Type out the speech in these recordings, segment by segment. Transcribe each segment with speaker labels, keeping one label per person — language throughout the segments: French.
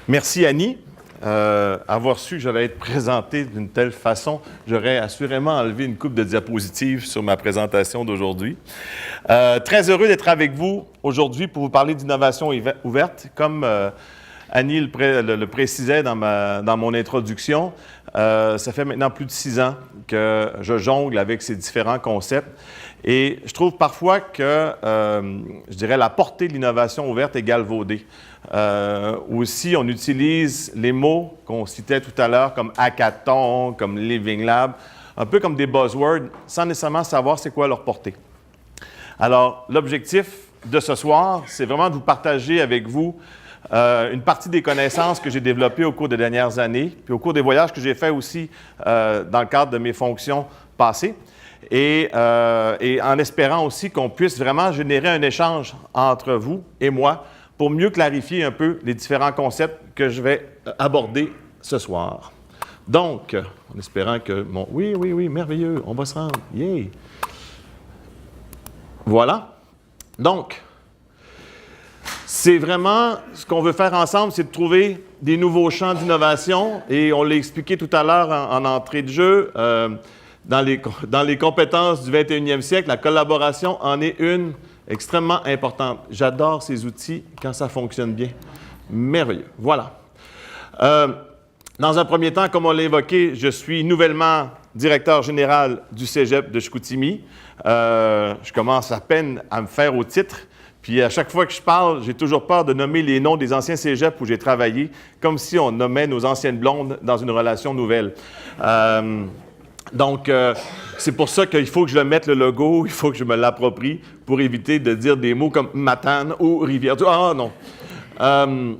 Speaker 1: Merci Annie. Avoir su que j'allais être présenté d'une telle façon, j'aurais assurément enlevé une couple de diapositives sur ma présentation d'aujourd'hui. Très heureux d'être avec vous aujourd'hui pour vous parler d'innovation ouverte. Comme Annie le précisait dans mon introduction, ça fait maintenant plus de 6 ans que je jongle avec ces différents concepts. Et je trouve parfois que, je dirais, la portée de l'innovation ouverte est galvaudée. Aussi, on utilise les mots qu'on citait tout à l'heure, comme hackathon, comme living lab, un peu comme des buzzwords, sans nécessairement savoir c'est quoi leur portée. Alors, l'objectif de ce soir, c'est vraiment de vous partager avec vous une partie des connaissances que j'ai développées au cours des dernières années, puis au cours des voyages que j'ai faits aussi dans le cadre de mes fonctions passées. Et en espérant aussi qu'on puisse vraiment générer un échange entre vous et moi pour mieux clarifier un peu les différents concepts que je vais aborder ce soir. Donc, en espérant que mon... Oui, merveilleux, on va se rendre. Yeah! Voilà. Donc, c'est vraiment ce qu'on veut faire ensemble, c'est de trouver des nouveaux champs d'innovation. Et on l'a expliqué tout à l'heure en entrée de jeu. Dans les compétences du 21e siècle, la collaboration en est une extrêmement importante. J'adore ces outils quand ça fonctionne bien. Merveilleux. Voilà. Dans un premier temps, comme on l'a évoqué, je suis nouvellement directeur général du Cégep de Chicoutimi. Je commence à peine à me faire au titre. Puis à chaque fois que je parle, j'ai toujours peur de nommer les noms des anciens cégeps où j'ai travaillé, comme si on nommait nos anciennes blondes dans une relation nouvelle. Donc, c'est pour ça qu'il faut que je mette le logo, il faut que je me l'approprie pour éviter de dire des mots comme Matane ou Rivière-du... Ah non!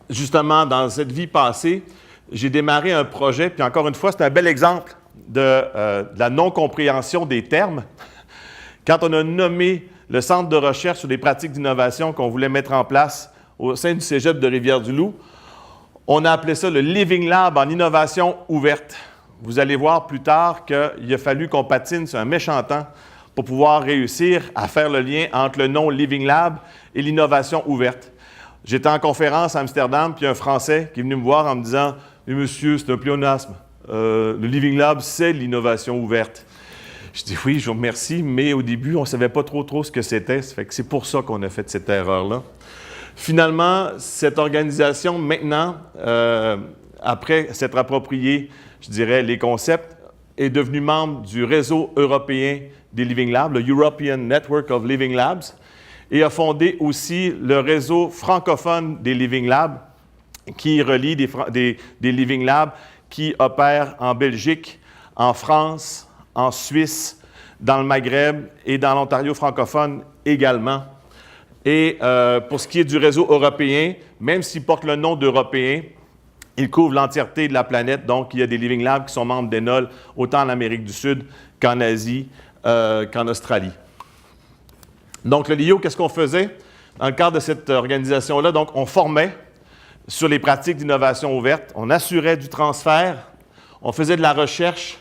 Speaker 1: Justement, dans cette vie passée, j'ai démarré un projet, puis encore une fois, c'est un bel exemple de la non-compréhension des termes. Quand on a nommé le Centre de recherche sur les pratiques d'innovation qu'on voulait mettre en place au sein du Cégep de Rivière-du-Loup, on a appelé ça le Living Lab en innovation ouverte. Vous allez voir plus tard qu'il a fallu qu'on patine sur un méchant temps pour pouvoir réussir à faire le lien entre le nom Living Lab et l'innovation ouverte. J'étais en conférence à Amsterdam, puis un Français qui est venu me voir en me disant « Monsieur, c'est un pléonasme. Le Living Lab, c'est l'innovation ouverte. » Je dis « Oui, je vous remercie, mais au début, on ne savait pas trop ce que c'était. Ça fait que c'est pour ça qu'on a fait cette erreur-là. » Finalement, cette organisation, maintenant, après s'être appropriée, je dirais, les concepts, est devenu membre du réseau européen des Living Labs, le European Network of Living Labs, et a fondé aussi le réseau francophone des Living Labs, qui relie des Living Labs qui opèrent en Belgique, en France, en Suisse, dans le Maghreb et dans l'Ontario francophone également. Et pour ce qui est du réseau européen, même s'il porte le nom d'Européen, il couvre l'entièreté de la planète, donc il y a des Living Labs qui sont membres d'ENOL, autant en Amérique du Sud qu'en Asie, qu'en Australie. Donc, le LIO, qu'est-ce qu'on faisait? Dans le cadre de cette organisation-là, donc, on formait sur les pratiques d'innovation ouverte, on assurait du transfert, on faisait de la recherche,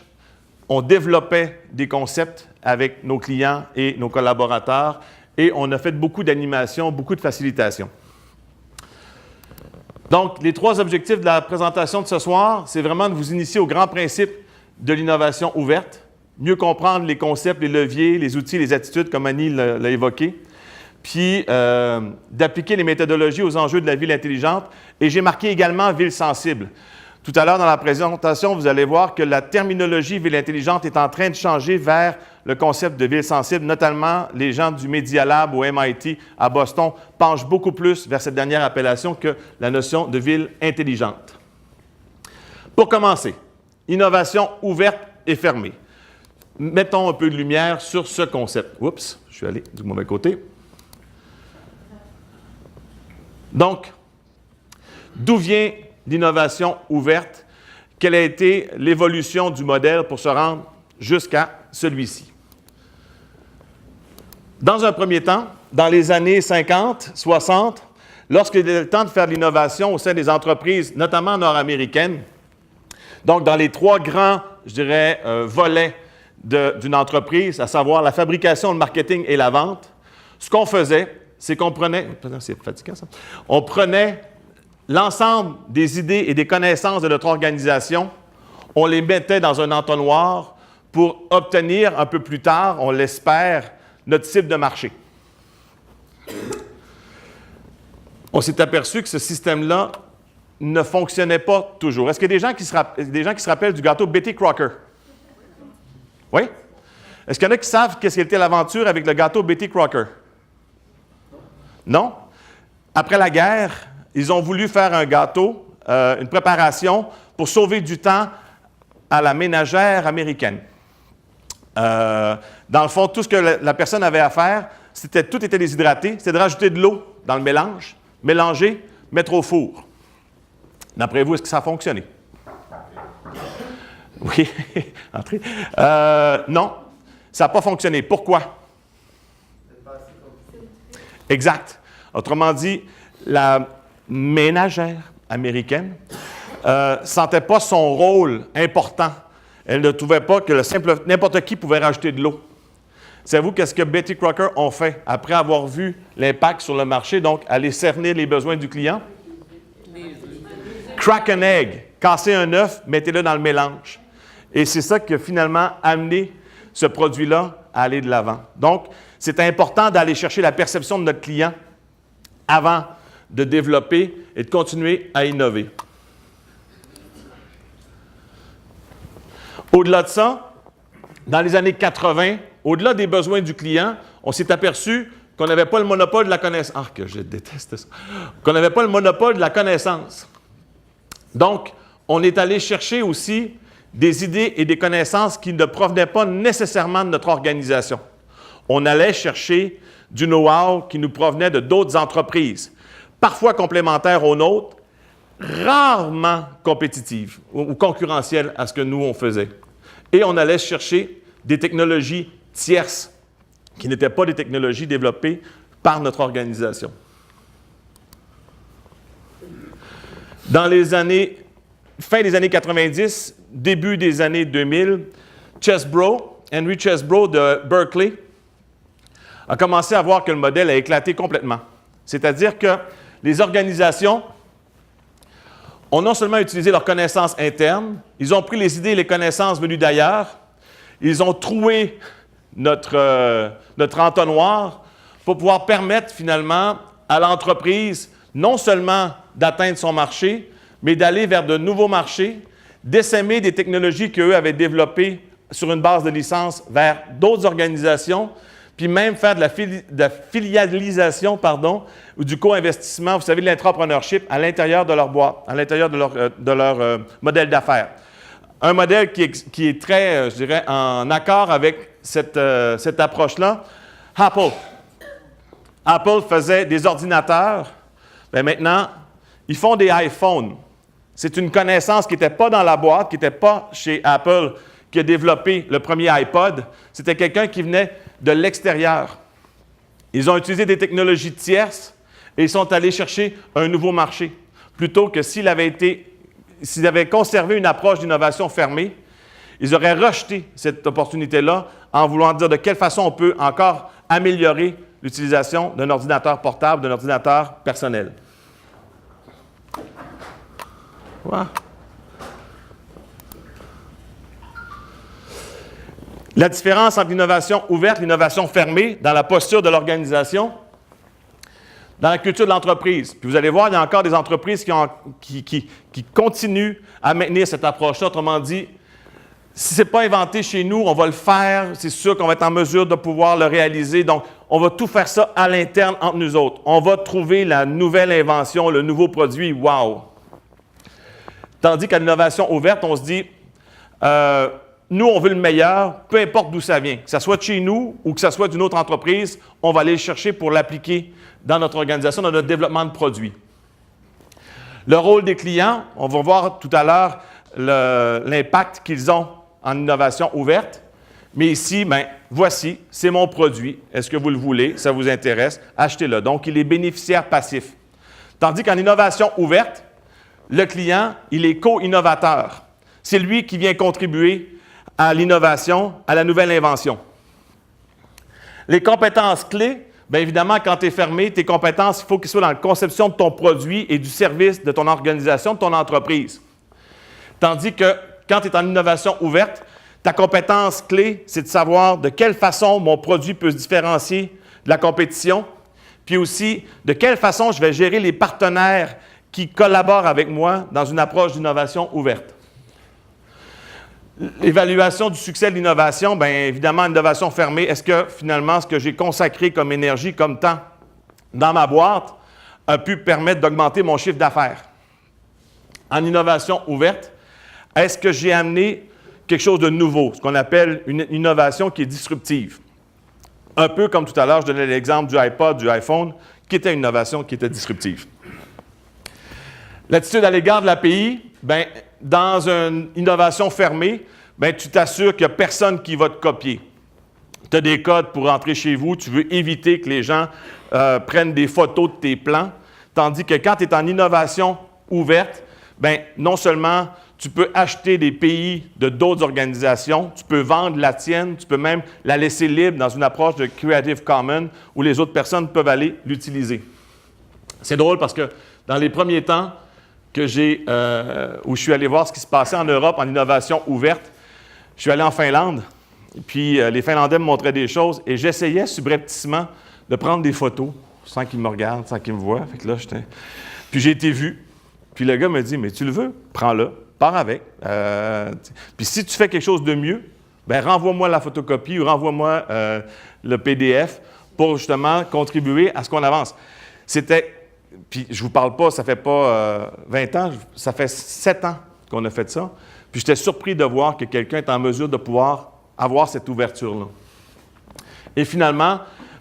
Speaker 1: on développait des concepts avec nos clients et nos collaborateurs, et on a fait beaucoup d'animation, beaucoup de facilitation. Donc, les 3 objectifs de la présentation de ce soir, c'est vraiment de vous initier aux grands principes de l'innovation ouverte, mieux comprendre les concepts, les leviers, les outils, les attitudes, comme Annie l'a évoqué, puis d'appliquer les méthodologies aux enjeux de la ville intelligente. Et j'ai marqué également ville sensible. Tout à l'heure, dans la présentation, vous allez voir que la terminologie ville intelligente est en train de changer vers le concept de ville sensible, notamment les gens du Media Lab au MIT à Boston penchent beaucoup plus vers cette dernière appellation que la notion de ville intelligente. Pour commencer, innovation ouverte et fermée. Mettons un peu de lumière sur ce concept. Oups, je suis allé du mauvais côté. Donc, d'où vient l'innovation ouverte? Quelle a été l'évolution du modèle pour se rendre jusqu'à celui-ci? Dans un premier temps, dans les années 50, 60, lorsqu'il était le temps de faire de l'innovation au sein des entreprises, notamment nord-américaines, donc dans les 3 grands, je dirais, volets d'une entreprise, à savoir la fabrication, le marketing et la vente, ce qu'on faisait, c'est qu'on prenait... C'est fatigant, ça. On prenait l'ensemble des idées et des connaissances de notre organisation, on les mettait dans un entonnoir pour obtenir un peu plus tard, on l'espère, notre cible de marché. On s'est aperçu que ce système-là ne fonctionnait pas toujours. Est-ce qu'il y a des gens qui se rappellent du gâteau Betty Crocker? Oui? Est-ce qu'il y en a qui savent qu'est-ce qu'était l'aventure avec le gâteau Betty Crocker? Non? Après la guerre, ils ont voulu faire un gâteau, une préparation pour sauver du temps à la ménagère américaine. Dans le fond, tout ce que la personne avait à faire, tout était déshydraté, c'était de rajouter de l'eau dans le mélange, mélanger, mettre au four. D'après vous, est-ce que ça a fonctionné? Oui, entrez. Non, ça n'a pas fonctionné. Pourquoi? Exact. Autrement dit, la ménagère américaine ne sentait pas son rôle important. Elle ne trouvait pas que n'importe qui pouvait rajouter de l'eau. Savez-vous qu'est-ce que Betty Crocker ont fait après avoir vu l'impact sur le marché, donc aller cerner les besoins du client? Crack an egg, casser un œuf, mettez-le dans le mélange. Et c'est ça qui a finalement amené ce produit-là à aller de l'avant. Donc, c'est important d'aller chercher la perception de notre client avant de développer et de continuer à innover. Au-delà de ça, dans les années 80, au-delà des besoins du client, on s'est aperçu qu'on n'avait pas le monopole de la connaissance. Ah, que je déteste ça. Qu'on n'avait pas le monopole de la connaissance. Donc, on est allé chercher aussi des idées et des connaissances qui ne provenaient pas nécessairement de notre organisation. On allait chercher du know-how qui nous provenait de d'autres entreprises, parfois complémentaires aux nôtres, rarement compétitives ou concurrentielles à ce que nous, on faisait. Et on allait chercher des technologies tierces qui n'étaient pas des technologies développées par notre organisation. Dans les années, fin des années 90, début des années 2000, Henry Chesbrough de Berkeley, a commencé à voir que le modèle a éclaté complètement. C'est-à-dire que les organisations ont non seulement utilisé leurs connaissances internes, ils ont pris les idées et les connaissances venues d'ailleurs, ils ont troué notre entonnoir pour pouvoir permettre finalement à l'entreprise non seulement d'atteindre son marché, mais d'aller vers de nouveaux marchés, d'essaimer des technologies qu'eux avaient développées sur une base de licence vers d'autres organisations, puis même faire de la filialisation, ou du co-investissement, vous savez, de l'intrapreneurship à l'intérieur de leur boîte, à l'intérieur de leur modèle d'affaires. Un modèle qui est très, je dirais, en accord avec cette approche-là. Apple faisait des ordinateurs. Bien maintenant, ils font des iPhones. C'est une connaissance qui n'était pas dans la boîte, qui n'était pas chez Apple, qui a développé le premier iPod. C'était quelqu'un qui venait de l'extérieur. Ils ont utilisé des technologies tierces et ils sont allés chercher un nouveau marché. Plutôt que s'ils avaient conservé une approche d'innovation fermée, ils auraient rejeté cette opportunité-là en voulant dire de quelle façon on peut encore améliorer l'utilisation d'un ordinateur portable, d'un ordinateur personnel. Wow. La différence entre l'innovation ouverte et l'innovation fermée dans la posture de l'organisation, dans la culture de l'entreprise. Puis vous allez voir, il y a encore des entreprises qui continuent à maintenir cette approche-là. Autrement dit, si ce n'est pas inventé chez nous, on va le faire. C'est sûr qu'on va être en mesure de pouvoir le réaliser. Donc, on va tout faire ça à l'interne entre nous autres. On va trouver la nouvelle invention, le nouveau produit. Wow! Tandis qu'à l'innovation ouverte, on se dit, nous, on veut le meilleur, peu importe d'où ça vient. Que ce soit de chez nous ou que ce soit d'une autre entreprise, on va aller le chercher pour l'appliquer dans notre organisation, dans notre développement de produits. Le rôle des clients, on va voir tout à l'heure l'impact qu'ils ont en innovation ouverte. Mais ici, voici, c'est mon produit. Est-ce que vous le voulez? Ça vous intéresse? Achetez-le. Donc, il est bénéficiaire passif. Tandis qu'en innovation ouverte, le client, il est co-innovateur. C'est lui qui vient contribuer à l'innovation, à la nouvelle invention. Les compétences clés bien évidemment, quand tu es fermé, tes compétences, il faut qu'elles soient dans la conception de ton produit et du service de ton organisation, de ton entreprise. Tandis que quand tu es en innovation ouverte, ta compétence clé, c'est de savoir de quelle façon mon produit peut se différencier de la compétition, puis aussi de quelle façon je vais gérer les partenaires qui collaborent avec moi dans une approche d'innovation ouverte. L'évaluation du succès de l'innovation, bien évidemment, innovation fermée, est-ce que finalement ce que j'ai consacré comme énergie, comme temps dans ma boîte a pu permettre d'augmenter mon chiffre d'affaires? En innovation ouverte, est-ce que j'ai amené quelque chose de nouveau, ce qu'on appelle une innovation qui est disruptive? Un peu comme tout à l'heure, je donnais l'exemple du iPod, du iPhone, qui était une innovation qui était disruptive. L'attitude à l'égard de l'API, bien, dans une innovation fermée, bien, tu t'assures qu'il n'y a personne qui va te copier. Tu as des codes pour entrer chez vous, tu veux éviter que les gens prennent des photos de tes plans, tandis que quand tu es en innovation ouverte, bien, non seulement tu peux acheter des pays de d'autres organisations, tu peux vendre la tienne, tu peux même la laisser libre dans une approche de Creative Commons où les autres personnes peuvent aller l'utiliser. C'est drôle parce que dans les premiers temps où je suis allé voir ce qui se passait en Europe en innovation ouverte, je suis allé en Finlande, puis les Finlandais me montraient des choses et j'essayais subrepticement de prendre des photos sans qu'ils me regardent, sans qu'ils me voient. Fait que là, puis j'ai été vu, puis le gars me dit « Mais tu le veux? Prends-le. Pars avec. Puis si tu fais quelque chose de mieux, bien, renvoie-moi la photocopie ou renvoie-moi le PDF pour justement contribuer à ce qu'on avance. » Puis je ne vous parle pas, ça ne fait pas 20 ans, ça fait 7 ans qu'on a fait ça. Puis j'étais surpris de voir que quelqu'un est en mesure de pouvoir avoir cette ouverture-là. Et finalement,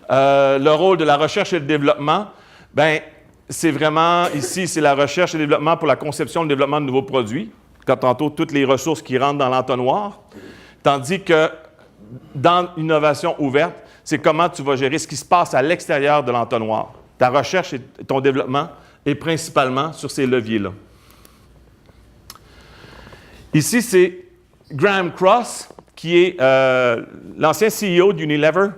Speaker 1: le rôle de la recherche et le développement, bien, c'est vraiment, ici, c'est la recherche et le développement pour la conception et le développement de nouveaux produits. Comme tantôt, toutes les ressources qui rentrent dans l'entonnoir. Tandis que dans l'innovation ouverte, c'est comment tu vas gérer ce qui se passe à l'extérieur de l'entonnoir. Ta recherche et ton développement est principalement sur ces leviers-là. Ici, c'est Graham Cross, qui est l'ancien CEO d'Unilever,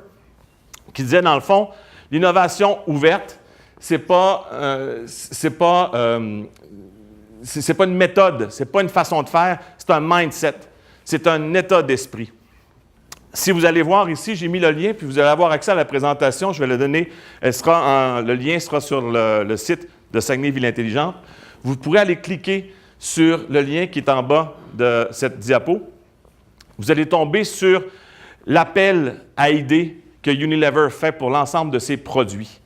Speaker 1: qui disait, dans le fond, l'innovation ouverte, c'est pas une méthode, c'est pas une façon de faire, c'est un mindset, c'est un état d'esprit. Si vous allez voir ici, j'ai mis le lien, puis vous allez avoir accès à la présentation, je vais le donner, le lien sera sur le site de Saguenay Ville Intelligente. Vous pourrez aller cliquer sur le lien qui est en bas de cette diapo. Vous allez tomber sur l'appel à idées que Unilever fait pour l'ensemble de ses produits.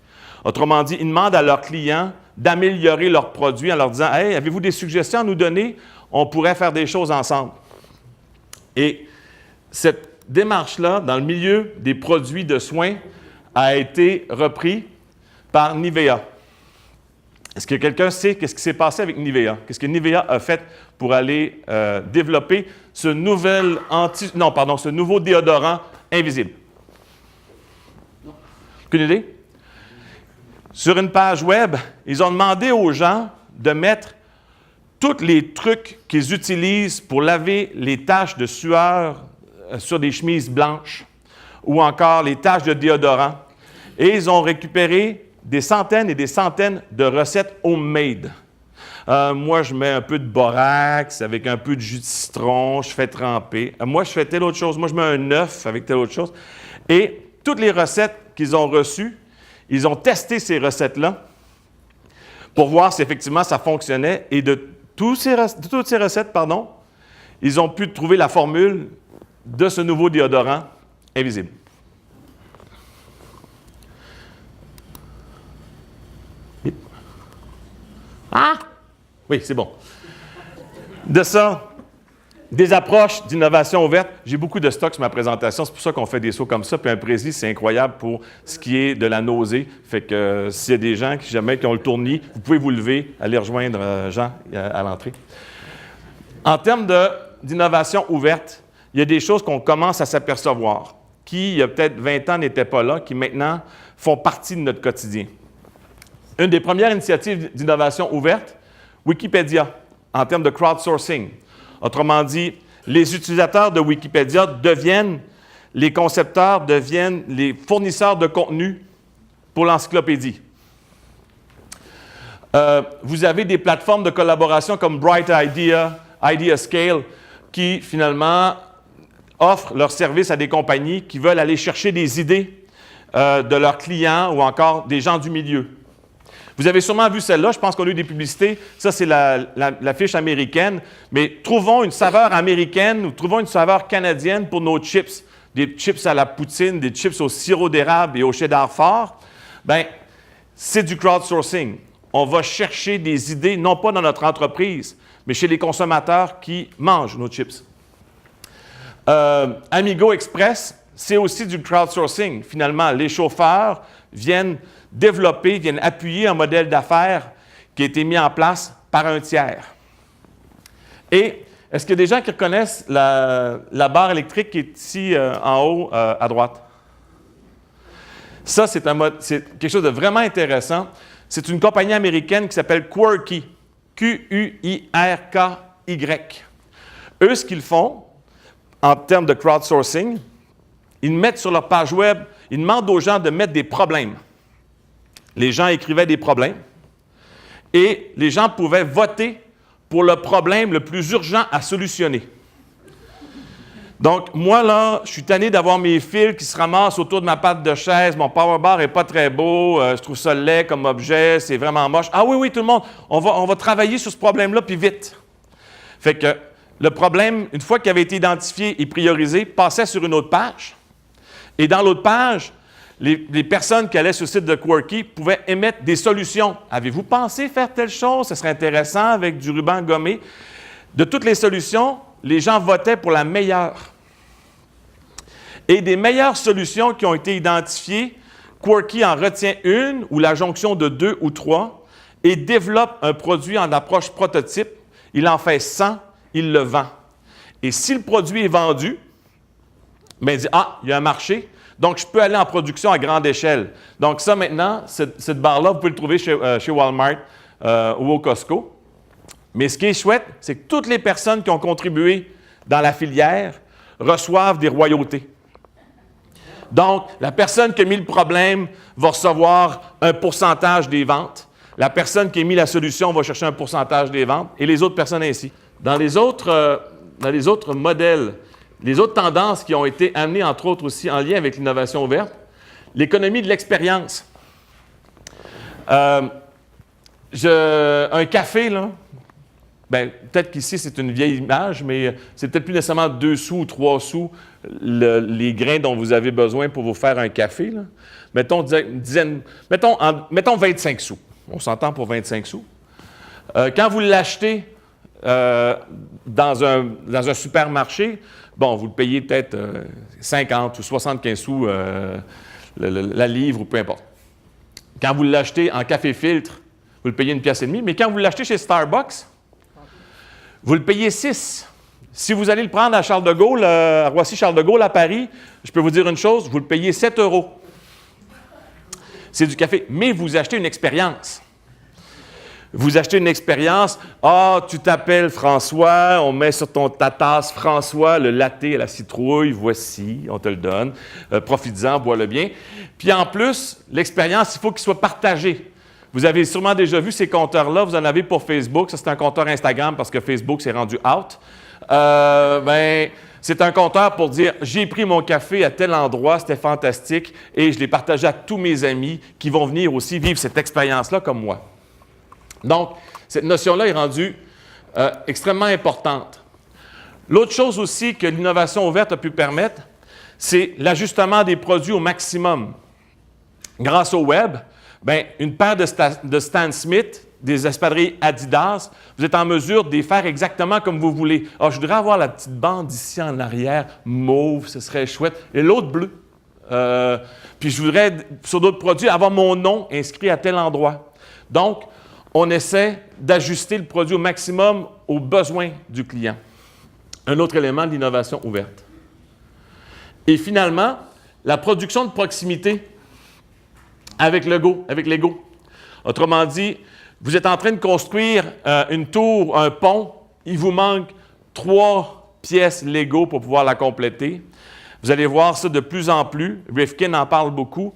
Speaker 1: Autrement dit, ils demandent à leurs clients d'améliorer leurs produits en leur disant « Hey, avez-vous des suggestions à nous donner? On pourrait faire des choses ensemble. » Et cette démarche-là, dans le milieu des produits de soins, a été repris par Nivea. Est-ce que quelqu'un sait qu'est-ce qui s'est passé avec Nivea? Qu'est-ce que Nivea a fait pour aller développer ce nouveau déodorant invisible? Aucune idée? Sur une page web, ils ont demandé aux gens de mettre tous les trucs qu'ils utilisent pour laver les taches de sueur sur des chemises blanches ou encore les taches de déodorant. Et ils ont récupéré des centaines et des centaines de recettes homemade. Moi, je mets un peu de borax avec un peu de jus de citron, je fais tremper. Moi, je fais telle autre chose. Moi, je mets un œuf avec telle autre chose. Et toutes les recettes qu'ils ont reçues, ils ont testé ces recettes-là pour voir si effectivement ça fonctionnait. Et de toutes ces recettes, ils ont pu trouver la formule de ce nouveau déodorant invisible. Ah! Oui, c'est bon. De ça, des approches d'innovation ouverte. J'ai beaucoup de stock sur ma présentation, c'est pour ça qu'on fait des sauts comme ça. Puis un précis, c'est incroyable pour ce qui est de la nausée. Fait que s'il y a des gens qui ont le tournis, vous pouvez vous lever, aller rejoindre Jean à l'entrée. En termes d'innovation ouverte, il y a des choses qu'on commence à s'apercevoir, qui, il y a peut-être 20 ans, n'étaient pas là, qui maintenant font partie de notre quotidien. Une des premières initiatives d'innovation ouverte, Wikipédia, en termes de crowdsourcing. Autrement dit, les utilisateurs de Wikipédia deviennent les concepteurs, deviennent les fournisseurs de contenu pour l'encyclopédie. Vous avez des plateformes de collaboration comme Bright Idea, Idea Scale, qui finalement offrent leurs services à des compagnies qui veulent aller chercher des idées de leurs clients ou encore des gens du milieu. Vous avez sûrement vu celle-là, je pense qu'on a eu des publicités. Ça, c'est la fiche américaine. Mais trouvons une saveur américaine ou trouvons une saveur canadienne pour nos chips. Des chips à la poutine, des chips au sirop d'érable et au cheddar fort. Bien, c'est du crowdsourcing. On va chercher des idées, non pas dans notre entreprise, mais chez les consommateurs qui mangent nos chips. Amigo Express, c'est aussi du crowdsourcing. Finalement, les chauffeurs viennent développer, viennent appuyer un modèle d'affaires qui a été mis en place par un tiers. Et est-ce qu'il y a des gens qui reconnaissent la barre électrique qui est ici en haut à droite? Ça, c'est quelque chose de vraiment intéressant. C'est une compagnie américaine qui s'appelle Quirky, Q-U-I-R-K-Y. Eux, ce qu'ils font, en termes de crowdsourcing, ils mettent sur leur page web, ils demandent aux gens de mettre des problèmes. Les gens écrivaient des problèmes et les gens pouvaient voter pour le problème le plus urgent à solutionner. Donc, moi, là, je suis tanné d'avoir mes fils qui se ramassent autour de ma patte de chaise. Mon power bar n'est pas très beau. Je trouve ça laid comme objet. C'est vraiment moche. Ah oui, tout le monde, on va travailler sur ce problème-là, puis vite. Fait que le problème, une fois qu'il avait été identifié et priorisé, passait sur une autre page. Et dans l'autre page, les personnes qui allaient sur le site de Quirky pouvaient émettre des solutions. Avez-vous pensé faire telle chose? Ce serait intéressant avec du ruban gommé. De toutes les solutions, les gens votaient pour la meilleure. Et des meilleures solutions qui ont été identifiées, Quirky en retient une ou la jonction de 2 ou 3 et développe un produit en approche prototype. Il en fait 100, il le vend. Et si le produit est vendu, bien, il dit « Ah, il y a un marché, donc je peux aller en production à grande échelle. » Donc ça, maintenant, cette barre-là, vous pouvez le trouver chez Walmart ou au Costco. Mais ce qui est chouette, c'est que toutes les personnes qui ont contribué dans la filière reçoivent des royautés. Donc, la personne qui a mis le problème va recevoir un pourcentage des ventes. La personne qui a mis la solution va chercher un pourcentage des ventes et les autres personnes ainsi. Dans les autres modèles, les autres tendances qui ont été amenées, entre autres aussi en lien avec l'innovation ouverte, l'économie de l'expérience. Un café, là, bien, peut-être qu'ici, c'est une vieille image, mais c'est peut-être plus nécessairement 2 sous ou 3 sous les grains dont vous avez besoin pour vous faire un café. Là. Mettons 25 sous. On s'entend pour 25 sous. Quand vous l'achetez dans un supermarché, bon, vous le payez peut-être 50 ou 75 sous la livre ou peu importe. Quand vous l'achetez en café filtre, vous le payez 1,5 piastre, mais quand vous l'achetez chez Starbucks, vous le payez 6. Si vous allez le prendre à Charles de Gaulle, à Roissy-Charles de Gaulle, à Paris, je peux vous dire une chose, vous le payez 7 €. C'est du café, mais vous achetez une expérience. Vous achetez une expérience, tu t'appelles François, on met sur ta tasse François, le latte à la citrouille, voici, on te le donne, profites-en, bois-le bien. Puis en plus, l'expérience, il faut qu'il soit partagé. Vous avez sûrement déjà vu ces compteurs-là, vous en avez pour Facebook, ça c'est un compteur Instagram parce que Facebook s'est rendu out. C'est un compteur pour dire « J'ai pris mon café à tel endroit, c'était fantastique et je l'ai partagé à tous mes amis qui vont venir aussi vivre cette expérience-là comme moi. » Donc, cette notion-là est rendue extrêmement importante. L'autre chose aussi que l'innovation ouverte a pu permettre, c'est l'ajustement des produits au maximum. Grâce au web, une paire de Stan Smith, des espadrilles Adidas, vous êtes en mesure de les faire exactement comme vous voulez. Je voudrais avoir la petite bande ici en arrière, mauve, ce serait chouette, et l'autre bleu. Puis je voudrais, sur d'autres produits, avoir mon nom inscrit à tel endroit. Donc, on essaie d'ajuster le produit au maximum aux besoins du client. Un autre élément de l'innovation ouverte. Et finalement, la production de proximité avec Lego. Autrement dit, vous êtes en train de construire une tour, un pont, il vous manque 3 pièces Lego pour pouvoir la compléter. Vous allez voir ça de plus en plus. Rifkin en parle beaucoup.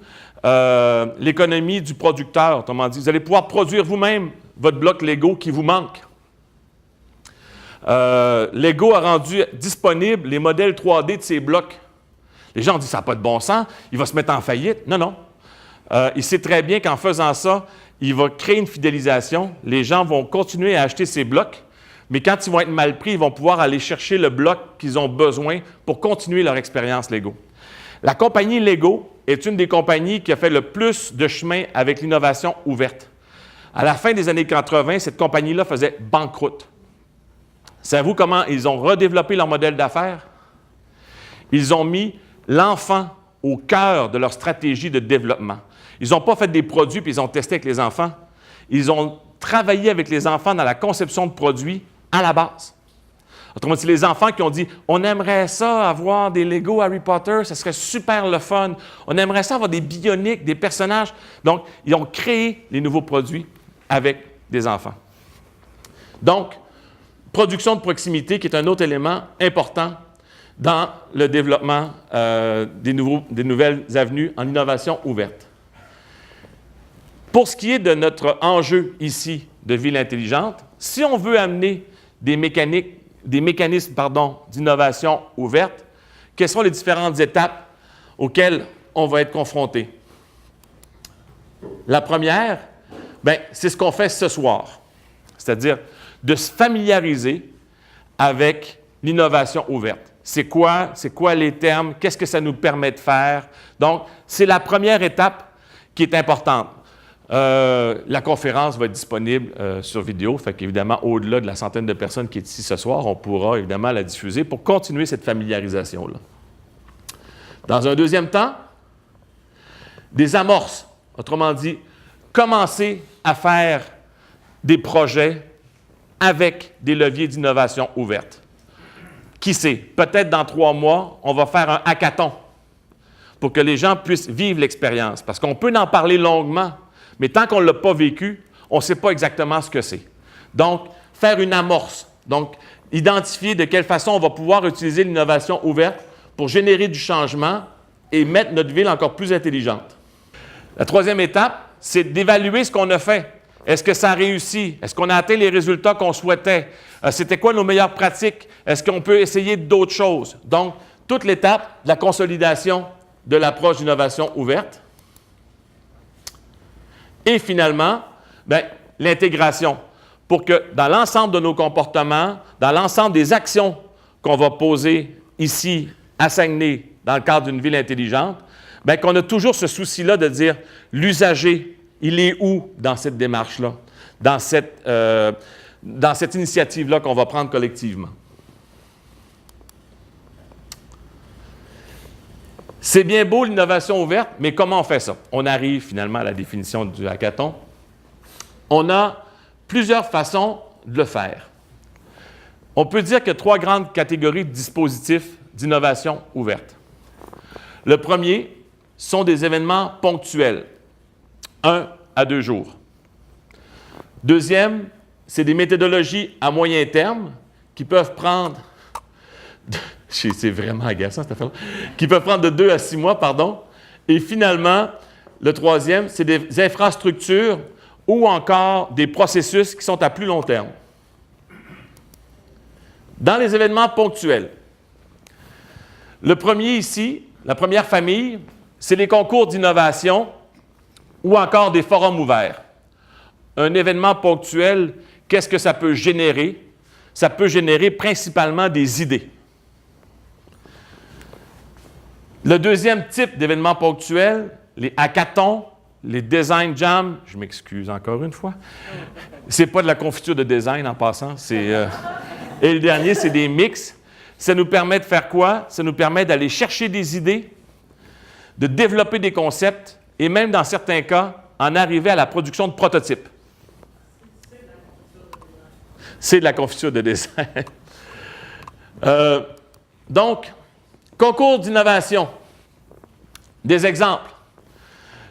Speaker 1: L'économie du producteur, autrement dit. Vous allez pouvoir produire vous-même votre bloc Lego qui vous manque. Lego a rendu disponible les modèles 3D de ces blocs. Les gens ont dit, ça n'a pas de bon sens, il va se mettre en faillite. Non, non. Il sait très bien qu'en faisant ça, il va créer une fidélisation. Les gens vont continuer à acheter ces blocs, mais quand ils vont être mal pris, ils vont pouvoir aller chercher le bloc qu'ils ont besoin pour continuer leur expérience Lego. La compagnie Lego est une des compagnies qui a fait le plus de chemin avec l'innovation ouverte. À la fin des années 80, cette compagnie-là faisait banqueroute. Savez-vous comment ils ont redéveloppé leur modèle d'affaires? Ils ont mis l'enfant au cœur de leur stratégie de développement. Ils n'ont pas fait des produits puis ils ont testé avec les enfants. Ils ont travaillé avec les enfants dans la conception de produits à la base. Autrement dit, les enfants qui ont dit « On aimerait ça avoir des Lego Harry Potter, ça serait super le fun. On aimerait ça avoir des bioniques, des personnages. » Donc, ils ont créé les nouveaux produits avec des enfants. Donc, production de proximité qui est un autre élément important dans le développement des nouvelles avenues en innovation ouverte. Pour ce qui est de notre enjeu ici de ville intelligente, si on veut amener des mécanismes d'innovation ouverte, quelles sont les différentes étapes auxquelles on va être confronté? La première, c'est ce qu'on fait ce soir, c'est-à-dire de se familiariser avec l'innovation ouverte. C'est quoi les termes? Qu'est-ce que ça nous permet de faire? Donc, c'est la première étape qui est importante. La conférence va être disponible sur vidéo, fait qu'évidemment, au-delà de la centaine de personnes qui est ici ce soir, on pourra évidemment la diffuser pour continuer cette familiarisation-là. Dans un deuxième temps, des amorces, autrement dit, commencer à faire des projets avec des leviers d'innovation ouverte. Qui sait, peut-être dans 3 mois, on va faire un hackathon pour que les gens puissent vivre l'expérience. Parce qu'on peut en parler longuement, mais tant qu'on ne l'a pas vécu, on ne sait pas exactement ce que c'est. Donc, faire une amorce. Donc, identifier de quelle façon on va pouvoir utiliser l'innovation ouverte pour générer du changement et mettre notre ville encore plus intelligente. La troisième étape, c'est d'évaluer ce qu'on a fait. Est-ce que ça a réussi? Est-ce qu'on a atteint les résultats qu'on souhaitait? C'était quoi nos meilleures pratiques? Est-ce qu'on peut essayer d'autres choses? Donc, toute l'étape de la consolidation de l'approche d'innovation ouverte. Et finalement, l'intégration, pour que dans l'ensemble de nos comportements, dans l'ensemble des actions qu'on va poser ici à Saguenay, dans le cadre d'une ville intelligente, qu'on a toujours ce souci-là de dire l'usager, il est où dans cette démarche-là, dans cette initiative-là qu'on va prendre collectivement. C'est bien beau l'innovation ouverte, mais comment on fait ça? On arrive finalement à la définition du hackathon. On a plusieurs façons de le faire. On peut dire qu'il y a 3 grandes catégories de dispositifs d'innovation ouverte. Le premier sont des événements ponctuels, 1 à 2 jours. Deuxième, c'est des méthodologies à moyen terme qui peuvent prendre... C'est vraiment agaçant, cette affaire-là. Qui peuvent prendre de 2 à 6 mois, pardon. Et finalement, le troisième, c'est des infrastructures ou encore des processus qui sont à plus long terme. Dans les événements ponctuels, le premier ici, la première famille, c'est les concours d'innovation ou encore des forums ouverts. Un événement ponctuel, qu'est-ce que ça peut générer? Ça peut générer principalement des idées. Le deuxième type d'événement ponctuel, les hackathons, les design jams, je m'excuse encore une fois, c'est pas de la confiture de design en passant, et le dernier, c'est des mix. Ça nous permet de faire quoi? Ça nous permet d'aller chercher des idées, de développer des concepts et même dans certains cas, en arriver à la production de prototypes. C'est de la confiture de design. Donc, concours d'innovation. Des exemples.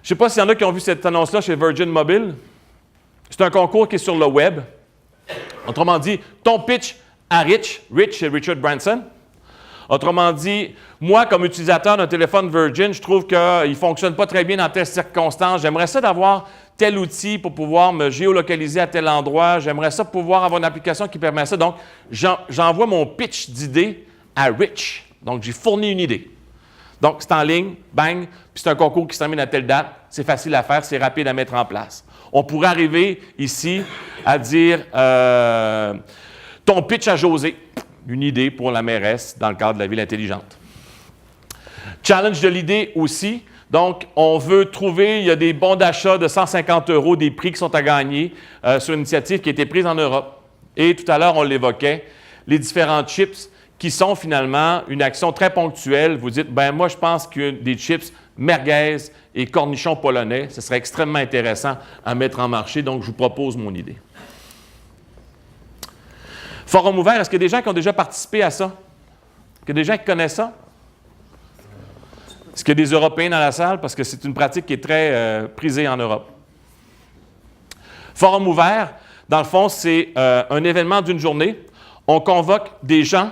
Speaker 1: Je ne sais pas s'il y en a qui ont vu cette annonce-là chez Virgin Mobile. C'est un concours qui est sur le web. Autrement dit, ton pitch à Rich, c'est Richard Branson. Autrement dit, moi, comme utilisateur d'un téléphone Virgin, je trouve qu'il ne fonctionne pas très bien dans telles circonstances. J'aimerais ça d'avoir tel outil pour pouvoir me géolocaliser à tel endroit. J'aimerais ça pouvoir avoir une application qui permet ça. Donc, j'envoie mon pitch d'idée à Rich. Donc, j'ai fourni une idée. Donc, c'est en ligne, bang, puis c'est un concours qui se termine à telle date. C'est facile à faire, c'est rapide à mettre en place. On pourrait arriver ici à dire ton pitch à José, une idée pour la mairesse dans le cadre de la ville intelligente. Challenge de l'idée aussi. Donc, on veut trouver, il y a des bons d'achat de 150 €, des prix qui sont à gagner sur une initiative qui a été prise en Europe. Et tout à l'heure, on l'évoquait, les différents chips qui sont finalement une action très ponctuelle. Vous dites, ben moi, je pense que des chips merguez et cornichons polonais, ce serait extrêmement intéressant à mettre en marché. Donc, je vous propose mon idée. Forum ouvert, est-ce qu'il y a des gens qui ont déjà participé à ça? Est-ce qu'il y a des gens qui connaissent ça? Est-ce qu'il y a des Européens dans la salle? Parce que c'est une pratique qui est très prisée en Europe. Forum ouvert, dans le fond, c'est un événement d'une journée. On convoque des gens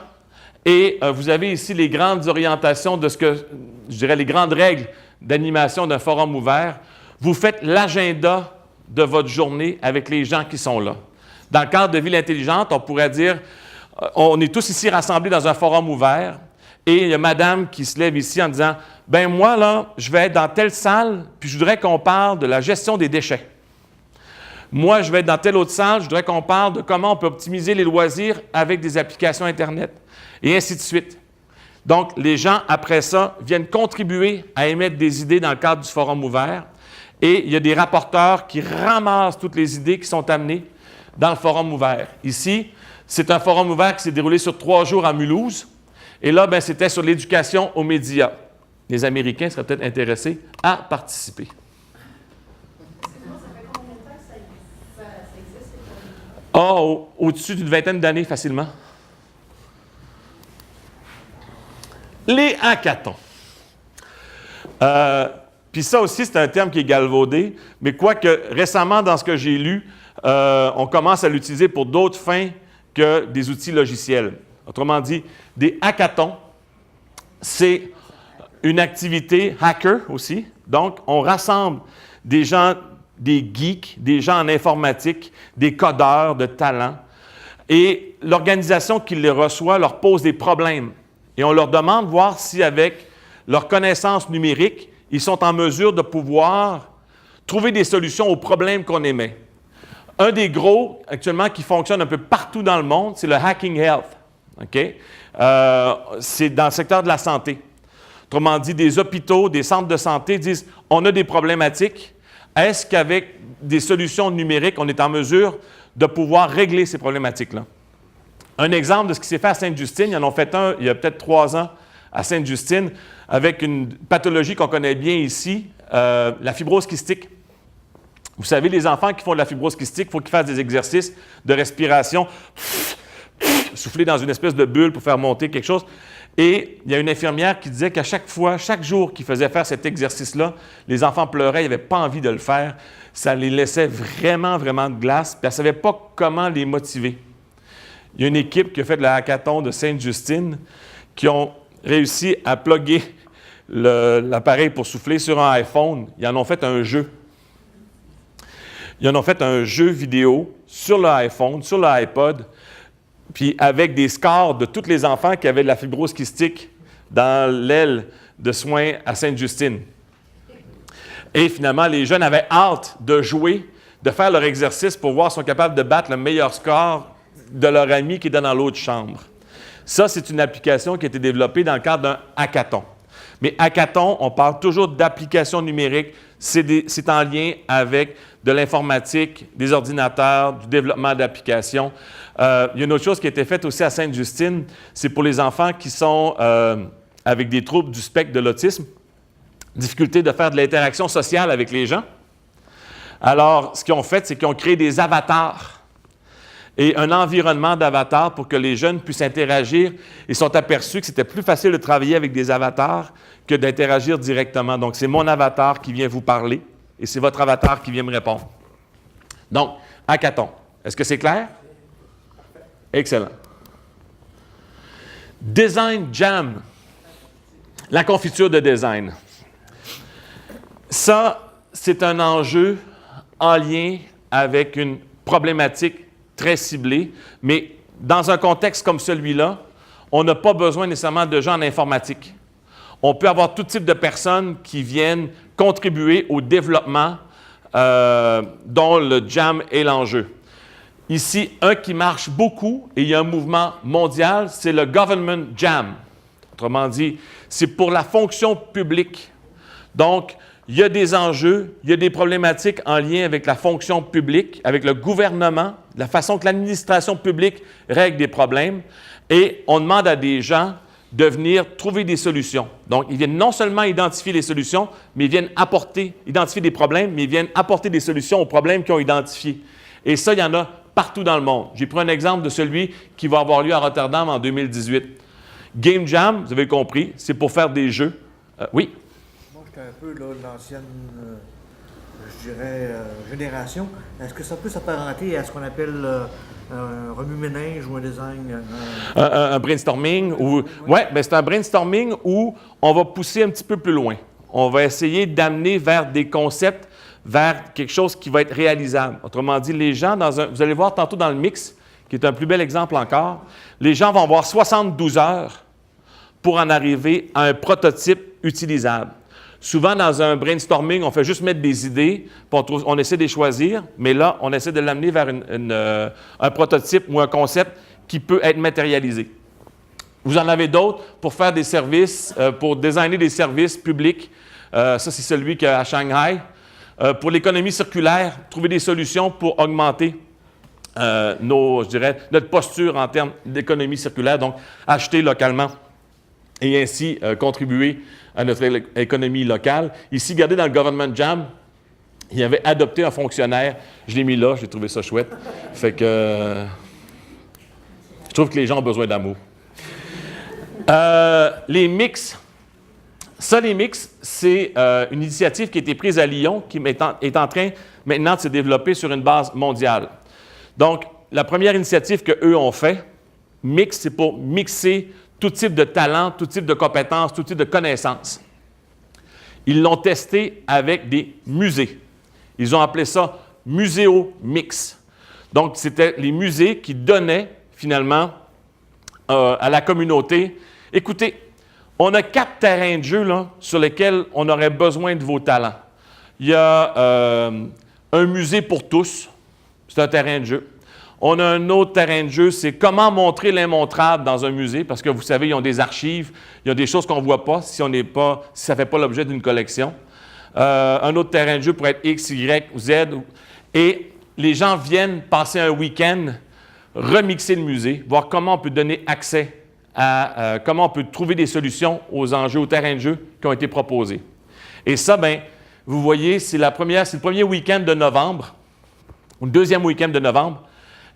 Speaker 1: et vous avez ici les grandes orientations de ce que, je dirais, les grandes règles d'animation d'un forum ouvert. Vous faites l'agenda de votre journée avec les gens qui sont là. Dans le cadre de Ville intelligente, on pourrait dire, on est tous ici rassemblés dans un forum ouvert et il y a madame qui se lève ici en disant, « Ben moi, là, je vais être dans telle salle, puis je voudrais qu'on parle de la gestion des déchets. Moi, je vais être dans telle autre salle, je voudrais qu'on parle de comment on peut optimiser les loisirs avec des applications Internet. » Et ainsi de suite. Donc, les gens, après ça, viennent contribuer à émettre des idées dans le cadre du forum ouvert. Et il y a des rapporteurs qui ramassent toutes les idées qui sont amenées dans le forum ouvert. Ici, c'est un forum ouvert qui s'est déroulé sur 3 jours à Mulhouse. Et là, ben, c'était sur l'éducation aux médias. Les Américains seraient peut-être intéressés à participer. Au-dessus d'une 20aine d'années, facilement. Les hackathons. Puis ça aussi, c'est un terme qui est galvaudé, mais quoique récemment, dans ce que j'ai lu, on commence à l'utiliser pour d'autres fins que des outils logiciels. Autrement dit, des hackathons, c'est une activité hacker aussi. Donc, on rassemble des gens, des geeks, des gens en informatique, des codeurs de talent, et l'organisation qui les reçoit leur pose des problèmes. Et on leur demande de voir si, avec leurs connaissances numériques, ils sont en mesure de pouvoir trouver des solutions aux problèmes qu'on émet. Un des gros, actuellement, qui fonctionne un peu partout dans le monde, c'est le Hacking Health. Okay? C'est dans le secteur de la santé. Autrement dit, des hôpitaux, des centres de santé disent « on a des problématiques. Est-ce qu'avec des solutions numériques, on est en mesure de pouvoir régler ces problématiques-là? » Un exemple de ce qui s'est fait à Sainte-Justine, ils en ont fait un il y a peut-être 3 ans à Sainte-Justine, avec une pathologie qu'on connaît bien ici, la fibrose kystique. Vous savez, les enfants qui font de la fibrose kystique, il faut qu'ils fassent des exercices de respiration, souffler dans une espèce de bulle pour faire monter quelque chose. Et il y a une infirmière qui disait qu'à chaque fois, chaque jour qu'ils faisaient faire cet exercice-là, les enfants pleuraient, ils n'avaient pas envie de le faire. Ça les laissait vraiment, vraiment de glace, puis elle ne savait pas comment les motiver. Il y a une équipe qui a fait le hackathon de Sainte-Justine qui ont réussi à plugger l'appareil pour souffler sur un iPhone. Ils en ont fait un jeu. Ils en ont fait un jeu vidéo sur l'iPhone, sur l'iPod, puis avec des scores de tous les enfants qui avaient de la fibrose kystique dans l'aile de soins à Sainte-Justine. Et finalement, les jeunes avaient hâte de jouer, de faire leur exercice pour voir s'ils sont capables de battre le meilleur score de leur ami qui est dans l'autre chambre. Ça, c'est une application qui a été développée dans le cadre d'un hackathon. Mais hackathon, on parle toujours d'applications numériques. C'est en lien avec de l'informatique, des ordinateurs, du développement d'applications. Il y a une autre chose qui a été faite aussi à Sainte-Justine, c'est pour les enfants qui sont avec des troubles du spectre de l'autisme, difficulté de faire de l'interaction sociale avec les gens. Alors, ce qu'ils ont fait, c'est qu'ils ont créé des avatars et un environnement d'avatars pour que les jeunes puissent interagir. Ils sont aperçus que c'était plus facile de travailler avec des avatars que d'interagir directement. Donc, c'est mon avatar qui vient vous parler et c'est votre avatar qui vient me répondre. Donc, hackathon. Est-ce que c'est clair? Excellent. Design Jam, la confiture de design. Ça, c'est un enjeu en lien avec une problématique très ciblée, mais dans un contexte comme celui-là, on n'a pas besoin nécessairement de gens en informatique. On peut avoir tout type de personnes qui viennent contribuer au développement dont le Jam est l'enjeu. Ici, un qui marche beaucoup, et il y a un mouvement mondial, c'est le Government Jam. Autrement dit, c'est pour la fonction publique. Donc, il y a des enjeux, il y a des problématiques en lien avec la fonction publique, avec le gouvernement, la façon que l'administration publique règle des problèmes, et on demande à des gens de venir trouver des solutions. Donc, ils viennent non seulement identifier les solutions, mais ils viennent identifier des problèmes, mais ils viennent apporter des solutions aux problèmes qu'ils ont identifiés. Et ça, il y en a partout dans le monde. J'ai pris un exemple de celui qui va avoir lieu à Rotterdam en 2018. Game Jam, vous avez compris, c'est pour faire des jeux. Oui?
Speaker 2: Moi, j'étais un peu là, l'ancienne, je dirais, génération. Est-ce que ça peut s'apparenter à ce qu'on appelle un remue-ménage ou un design?
Speaker 1: Un brainstorming? Oui, bien, c'est un brainstorming où on va pousser un petit peu plus loin. On va essayer d'amener vers des concepts, vers quelque chose qui va être réalisable. Autrement dit, les gens, vous allez voir tantôt dans le mix, qui est un plus bel exemple encore, les gens vont avoir 72 heures pour en arriver à un prototype utilisable. Souvent, dans un brainstorming, on fait juste mettre des idées, puis on essaie de les choisir, mais là, on essaie de l'amener vers un prototype ou un concept qui peut être matérialisé. Vous en avez d'autres pour faire des services, pour designer des services publics. Ça, c'est celui qu'il y a à Shanghai. Pour l'économie circulaire, trouver des solutions pour augmenter notre posture en termes d'économie circulaire, donc acheter localement et ainsi contribuer à notre économie locale. Ici, regardez dans le Government Jam, il avait adopté un fonctionnaire. Je l'ai mis là, j'ai trouvé ça chouette. Fait que je trouve que les gens ont besoin d'amour. Les mix. Ça, les mix, c'est une initiative qui a été prise à Lyon, qui est en train maintenant de se développer sur une base mondiale. Donc, la première initiative qu'eux ont fait, mix, c'est pour mixer tout type de talent, tout type de compétences, tout type de connaissances. Ils l'ont testé avec des musées. Ils ont appelé ça Muséo Mix. Donc, c'était les musées qui donnaient finalement à la communauté, écoutez, on a 4 terrains de jeu là, sur lesquels on aurait besoin de vos talents. Il y a un musée pour tous, c'est un terrain de jeu. On a un autre terrain de jeu, c'est comment montrer l'immontrable dans un musée, parce que vous savez, ils ont des archives, il y a des choses qu'on ne voit pas si ça ne fait pas l'objet d'une collection. Un autre terrain de jeu pourrait être X, Y ou Z. Et les gens viennent passer un week-end, remixer le musée, voir comment on peut donner accès à comment on peut trouver des solutions aux enjeux, aux terrains de jeu qui ont été proposés. Et ça, bien, vous voyez, c'est le premier week-end de novembre, ou le deuxième week-end de novembre,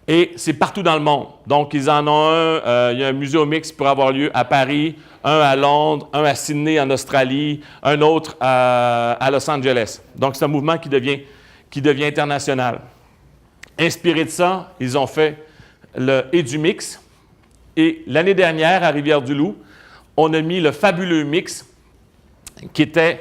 Speaker 1: et c'est partout dans le monde. Donc, ils en ont un, il y a un musée mix pour avoir lieu à Paris, un à Londres, un à Sydney en Australie, un autre à Los Angeles. Donc, c'est un mouvement qui devient international. Inspiré de ça, ils ont fait le EduMix. Et l'année dernière, à Rivière-du-Loup, on a mis le fabuleux mix, qui était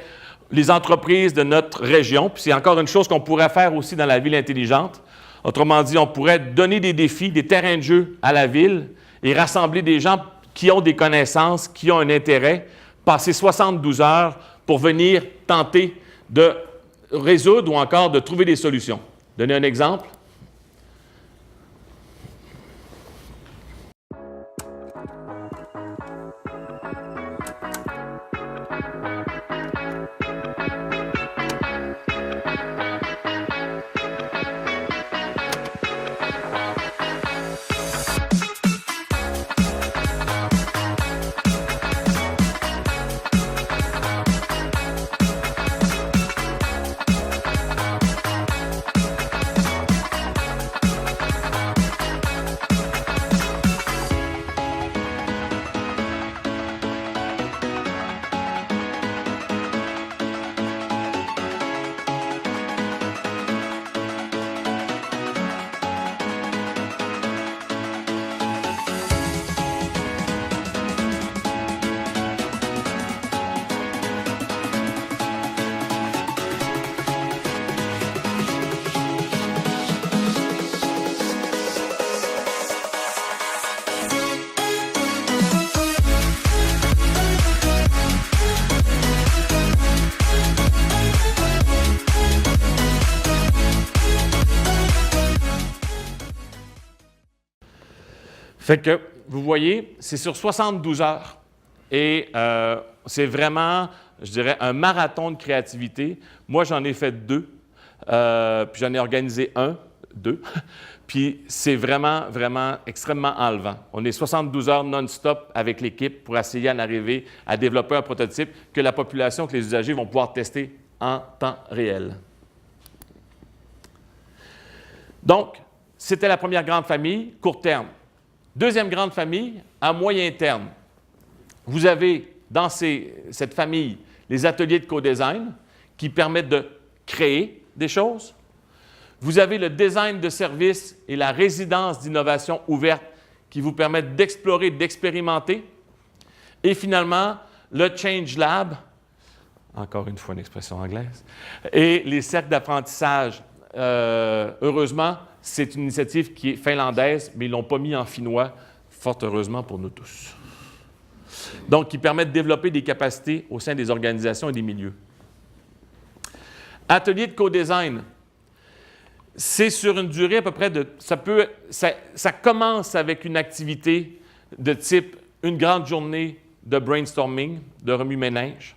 Speaker 1: les entreprises de notre région. Puis c'est encore une chose qu'on pourrait faire aussi dans la ville intelligente. Autrement dit, on pourrait donner des défis, des terrains de jeu à la ville et rassembler des gens qui ont des connaissances, qui ont un intérêt, passer 72 heures pour venir tenter de résoudre ou encore de trouver des solutions. Donner un exemple. Fait que, vous voyez, c'est sur 72 heures. Et c'est vraiment, je dirais, un marathon de créativité. Moi, j'en ai fait 2. Puis j'en ai organisé 2. Puis c'est vraiment, vraiment extrêmement enlevant. On est 72 heures non-stop avec l'équipe pour essayer d'en arriver à développer un prototype que la population, que les usagers vont pouvoir tester en temps réel. Donc, c'était la première grande famille, court terme. Deuxième grande famille, à moyen terme. Vous avez dans cette famille les ateliers de co-design qui permettent de créer des choses. Vous avez le design de service et la résidence d'innovation ouverte qui vous permettent d'explorer, d'expérimenter. Et finalement, le Change Lab, encore une fois une expression anglaise, et les cercles d'apprentissage. Heureusement, c'est une initiative qui est finlandaise, mais ils ne l'ont pas mis en finnois, fort heureusement pour nous tous. Donc, qui permettent de développer des capacités au sein des organisations et des milieux. Atelier de co-design. C'est sur une durée à peu près de... Ça commence avec une activité de type une grande journée de brainstorming, de remue-ménage.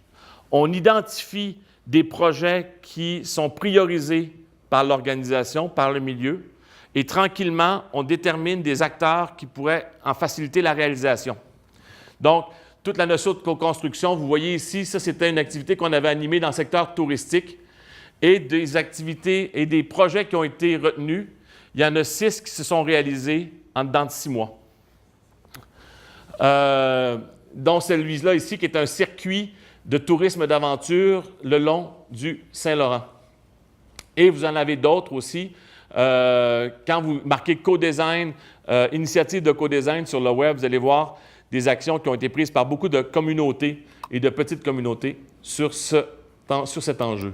Speaker 1: On identifie des projets qui sont priorisés par l'organisation, par le milieu, et tranquillement, on détermine des acteurs qui pourraient en faciliter la réalisation. Donc, toute la notion de co-construction, vous voyez ici, ça c'était une activité qu'on avait animée dans le secteur touristique, et des activités et des projets qui ont été retenus. Il y en a 6 qui se sont réalisés en dedans de 6 mois. Dont celui-là ici, qui est un circuit de tourisme d'aventure le long du Saint-Laurent. Et vous en avez d'autres aussi. Quand vous marquez co-design, initiative de co-design sur le web, vous allez voir des actions qui ont été prises par beaucoup de communautés et de petites communautés sur cet enjeu.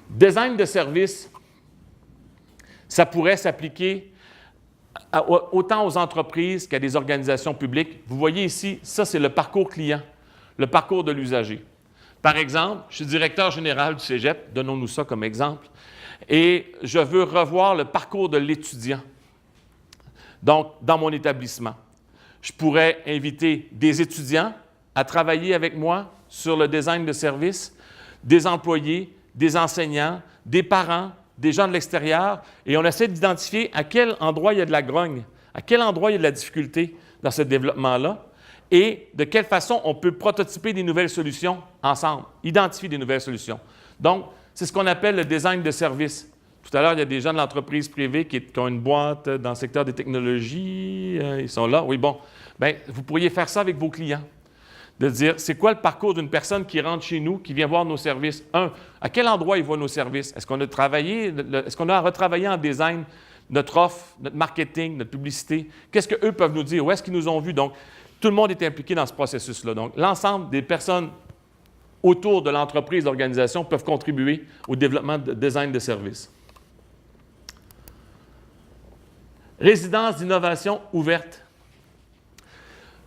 Speaker 1: Design de service, ça pourrait s'appliquer autant aux entreprises qu'à des organisations publiques. Vous voyez ici, ça c'est le parcours client, le parcours de l'usager. Par exemple, je suis directeur général du Cégep, donnons-nous ça comme exemple, et je veux revoir le parcours de l'étudiant, donc dans mon établissement. Je pourrais inviter des étudiants à travailler avec moi sur le design de service, des employés, des enseignants, des parents, des gens de l'extérieur, et on essaie d'identifier à quel endroit il y a de la grogne, à quel endroit il y a de la difficulté dans ce développement-là, et de quelle façon on peut prototyper des nouvelles solutions ensemble, identifier des nouvelles solutions. Donc, c'est ce qu'on appelle le design de service. Tout à l'heure, il y a des gens de l'entreprise privée qui ont une boîte dans le secteur des technologies, ils sont là. Oui, bon, bien, vous pourriez faire ça avec vos clients. De dire, c'est quoi le parcours d'une personne qui rentre chez nous, qui vient voir nos services? À quel endroit ils voient nos services? Est-ce qu'on a retravaillé en design notre offre, notre marketing, notre publicité? Qu'est-ce qu'eux peuvent nous dire? Où est-ce qu'ils nous ont vus? Donc, tout le monde est impliqué dans ce processus-là. Donc, l'ensemble des personnes autour de l'entreprise, l'organisation, peuvent contribuer au développement de design de services. Résidence d'innovation ouverte.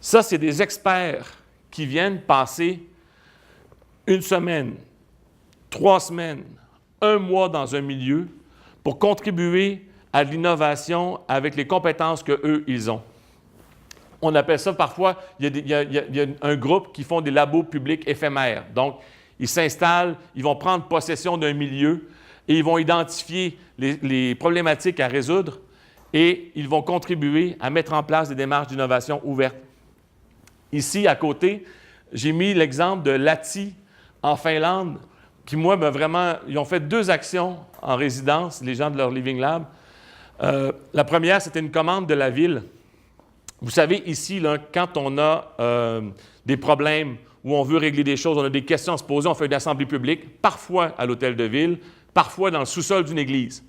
Speaker 1: Ça, c'est des experts qui viennent passer 1 semaine, 3 semaines, 1 mois dans un milieu pour contribuer à l'innovation avec les compétences qu'eux, ils ont. On appelle ça parfois, il y a un groupe qui font des labos publics éphémères. Donc, ils s'installent, ils vont prendre possession d'un milieu et ils vont identifier les problématiques à résoudre et ils vont contribuer à mettre en place des démarches d'innovation ouvertes. Ici, à côté, j'ai mis l'exemple de Lahti en Finlande, qui, moi, ils ont fait 2 actions en résidence, les gens de leur Living Lab. La première, c'était une commande de la ville. Vous savez, ici, là, quand on a des problèmes où on veut régler des choses, on a des questions à se poser, on fait une assemblée publique, parfois à l'hôtel de ville, parfois dans le sous-sol d'une église.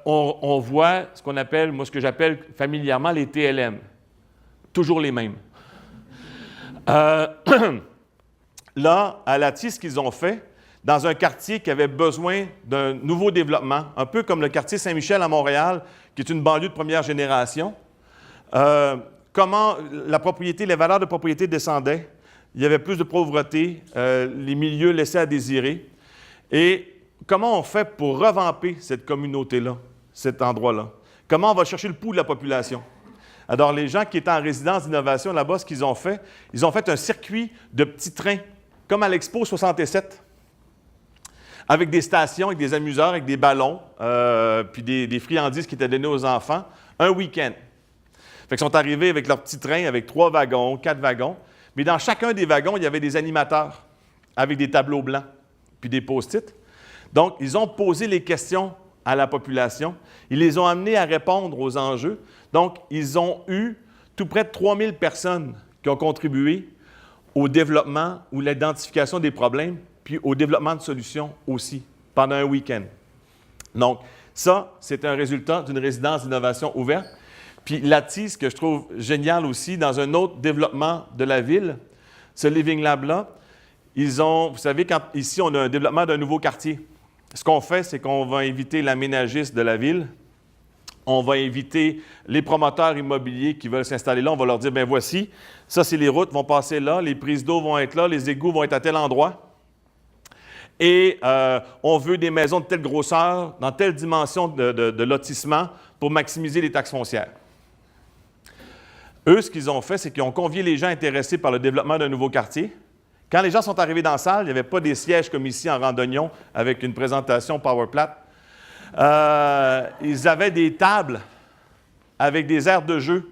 Speaker 1: On voit ce qu'on appelle, moi, ce que j'appelle familièrement les TLM. Toujours les mêmes. Là, à Lahti, ce qu'ils ont fait, dans un quartier qui avait besoin d'un nouveau développement, un peu comme le quartier Saint-Michel à Montréal, qui est une banlieue de première génération, comment les valeurs de propriété descendaient, il y avait plus de pauvreté, les milieux laissaient à désirer. Et comment on fait pour revamper cette communauté-là, cet endroit-là? Comment on va chercher le pouls de la population? Alors, les gens qui étaient en résidence d'innovation là-bas, ce qu'ils ont fait, ils ont fait un circuit de petits trains, comme à l'Expo 67, avec des stations, avec des amuseurs, avec des ballons, puis des friandises qui étaient données aux enfants, un week-end. Fait qu'ils sont arrivés avec leur petit train, avec 3 wagons, 4 wagons, mais dans chacun des wagons, il y avait des animateurs avec des tableaux blancs, puis des post-it. Donc, ils ont posé les questions à la population. Ils les ont amenés à répondre aux enjeux. Donc, ils ont eu tout près de 3000 personnes qui ont contribué au développement ou l'identification des problèmes, puis au développement de solutions aussi, pendant un week-end. Donc, ça, c'est un résultat d'une résidence d'innovation ouverte. Puis là-dessus, ce que je trouve génial aussi, dans un autre développement de la ville, ce Living Lab-là, ils ont, vous savez, quand ici, on a un développement d'un nouveau quartier. Ce qu'on fait, c'est qu'on va inviter l'aménagiste de la ville, on va inviter les promoteurs immobiliers qui veulent s'installer là, on va leur dire, bien voici, ça c'est les routes vont passer là, les prises d'eau vont être là, les égouts vont être à tel endroit. Et on veut des maisons de telle grosseur, dans telle dimension de lotissement pour maximiser les taxes foncières. Eux, ce qu'ils ont fait, c'est qu'ils ont convié les gens intéressés par le développement d'un nouveau quartier. Quand les gens sont arrivés dans la salle, il n'y avait pas des sièges comme ici en randonnion avec une présentation PowerPlat. Ils avaient des tables avec des aires de jeu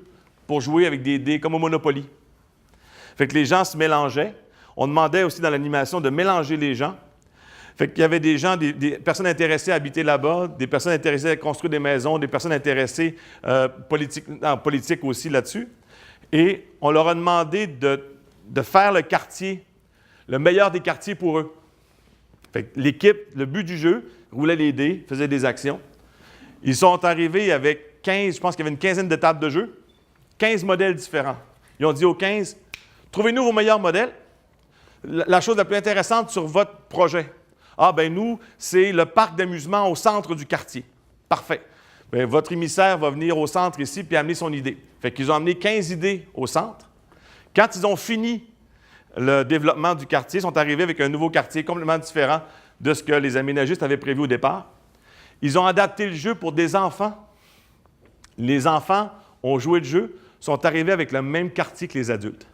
Speaker 1: pour jouer avec des dés, comme au Monopoly. Fait que les gens se mélangeaient. On demandait aussi dans l'animation de mélanger les gens. Fait qu'il y avait des gens, des personnes intéressées à habiter là-bas, des personnes intéressées à construire des maisons, des personnes intéressées en politique aussi là-dessus. Et on leur a demandé de faire le quartier, le meilleur des quartiers pour eux. Fait que l'équipe, le but du jeu, roulait les dés, faisait des actions. Ils sont arrivés avec 15, je pense qu'il y avait une quinzaine de tables de jeu, 15 modèles différents. Ils ont dit aux 15, trouvez-nous vos meilleurs modèles. La chose la plus intéressante sur votre projet. Ah, bien nous, c'est le parc d'amusement au centre du quartier. Parfait. Bien, votre émissaire va venir au centre ici puis amener son idée. Fait qu'ils ont amené 15 idées au centre. Quand ils ont fini le développement du quartier, ils sont arrivés avec un nouveau quartier complètement différent de ce que les aménagistes avaient prévu au départ. Ils ont adapté le jeu pour des enfants. Les enfants ont joué le jeu, sont arrivés avec le même quartier que les adultes.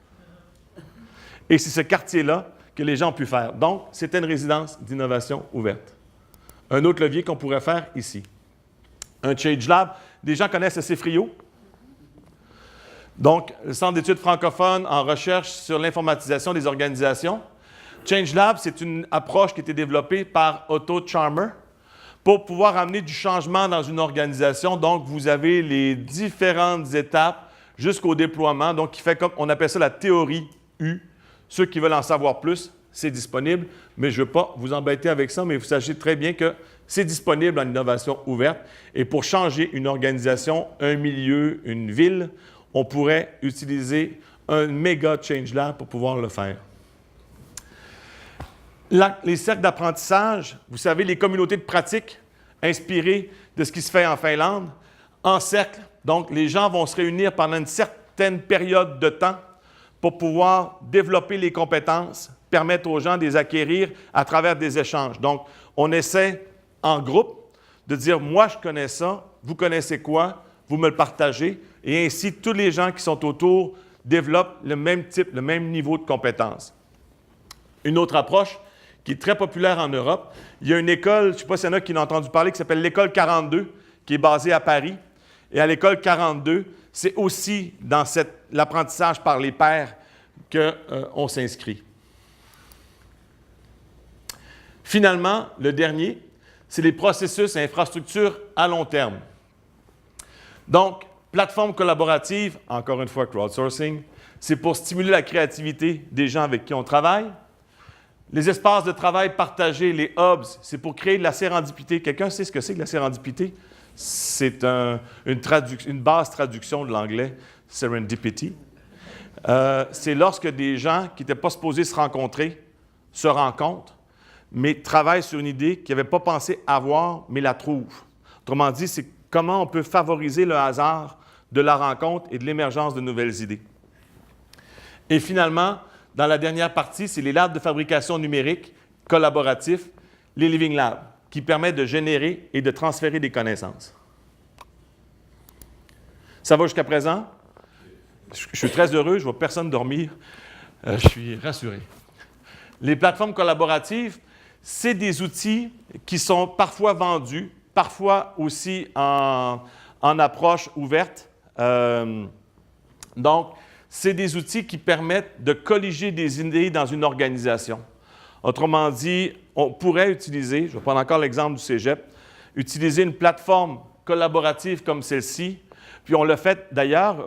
Speaker 1: Et c'est ce quartier-là que les gens ont pu faire. Donc, c'était une résidence d'innovation ouverte. Un autre levier qu'on pourrait faire ici. Un Change Lab. Des gens connaissent le CFRIO. Donc, le Centre d'études francophones en recherche sur l'informatisation des organisations. Change Lab, c'est une approche qui a été développée par Otto Charmer pour pouvoir amener du changement dans une organisation. Donc, vous avez les différentes étapes jusqu'au déploiement. Donc, qui fait comme on appelle ça la théorie U. Ceux qui veulent en savoir plus, c'est disponible, mais je ne veux pas vous embêter avec ça, mais vous sachez très bien que c'est disponible en innovation ouverte. Et pour changer une organisation, un milieu, une ville, on pourrait utiliser un méga Change Lab pour pouvoir le faire. Les cercles d'apprentissage, vous savez, les communautés de pratique inspirées de ce qui se fait en Finlande, en cercle. Donc, les gens vont se réunir pendant une certaine période de temps pour pouvoir développer les compétences, permettre aux gens de les acquérir à travers des échanges. Donc, on essaie en groupe de dire « moi, je connais ça, vous connaissez quoi, vous me le partagez » et ainsi, tous les gens qui sont autour développent le même type, le même niveau de compétences. Une autre approche qui est très populaire en Europe, il y a une école, je ne sais pas s'il y en a qui l'ont entendu parler, qui s'appelle l'École 42, qui est basée à Paris. Et à l'École 42, c'est aussi dans l'apprentissage par les pairs qu'on s'inscrit. Finalement, le dernier, c'est les processus et infrastructures à long terme. Donc, plateforme collaborative, encore une fois crowdsourcing, c'est pour stimuler la créativité des gens avec qui on travaille. Les espaces de travail partagés, les hubs, c'est pour créer de la sérendipité. Quelqu'un sait ce que c'est que la sérendipité? C'est une basse traduction de l'anglais, serendipity. C'est lorsque des gens qui n'étaient pas supposés se rencontrer se rencontrent, mais travaillent sur une idée qu'ils n'avaient pas pensé avoir, mais la trouvent. Autrement dit, c'est comment on peut favoriser le hasard de la rencontre et de l'émergence de nouvelles idées. Et finalement, dans la dernière partie, c'est les labs de fabrication numérique collaboratifs, les Living Labs, qui permettent de générer et de transférer des connaissances. Ça va jusqu'à présent? Je suis très heureux, je ne vois personne dormir. Je suis rassuré. Les plateformes collaboratives, c'est des outils qui sont parfois vendus, parfois aussi en approche ouverte. Donc, c'est des outils qui permettent de colliger des idées dans une organisation. Autrement dit, on pourrait utiliser, je vais prendre encore l'exemple du Cégep, utiliser une plateforme collaborative comme celle-ci. Puis on l'a fait d'ailleurs,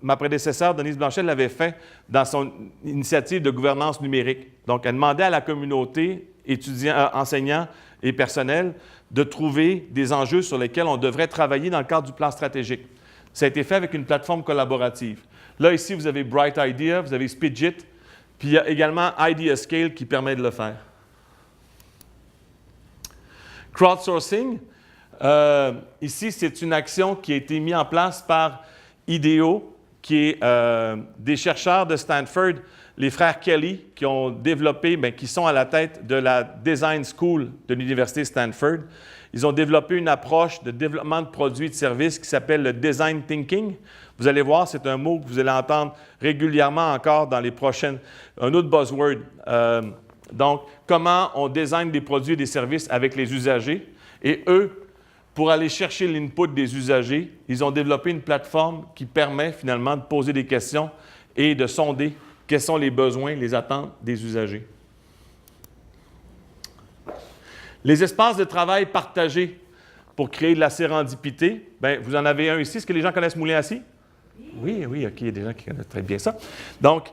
Speaker 1: ma prédécesseur, Denise Blanchet, l'avait fait dans son initiative de gouvernance numérique. Donc, elle demandait à la communauté, étudiants, enseignants et personnel, de trouver des enjeux sur lesquels on devrait travailler dans le cadre du plan stratégique. Ça a été fait avec une plateforme collaborative. Là, ici, vous avez Bright Idea, vous avez Spidgit, puis il y a également Idea Scale qui permet de le faire. Crowdsourcing, ici, c'est une action qui a été mise en place par IDEO, qui est des chercheurs de Stanford, les frères Kelly, qui ont développé, qui sont à la tête de la Design School de l'Université Stanford. Ils ont développé une approche de développement de produits et de services qui s'appelle le Design Thinking. Vous allez voir, c'est un mot que vous allez entendre régulièrement encore dans les prochaines... Un autre buzzword. Donc, comment on design des produits et des services avec les usagers. Et eux, pour aller chercher l'input des usagers, ils ont développé une plateforme qui permet finalement de poser des questions et de sonder quels sont les besoins, les attentes des usagers. Les espaces de travail partagés pour créer de la sérendipité, bien, vous en avez un ici. Est-ce que les gens connaissent Moulin-Assis? Oui, OK, il y a des gens qui connaissent très bien ça. Donc,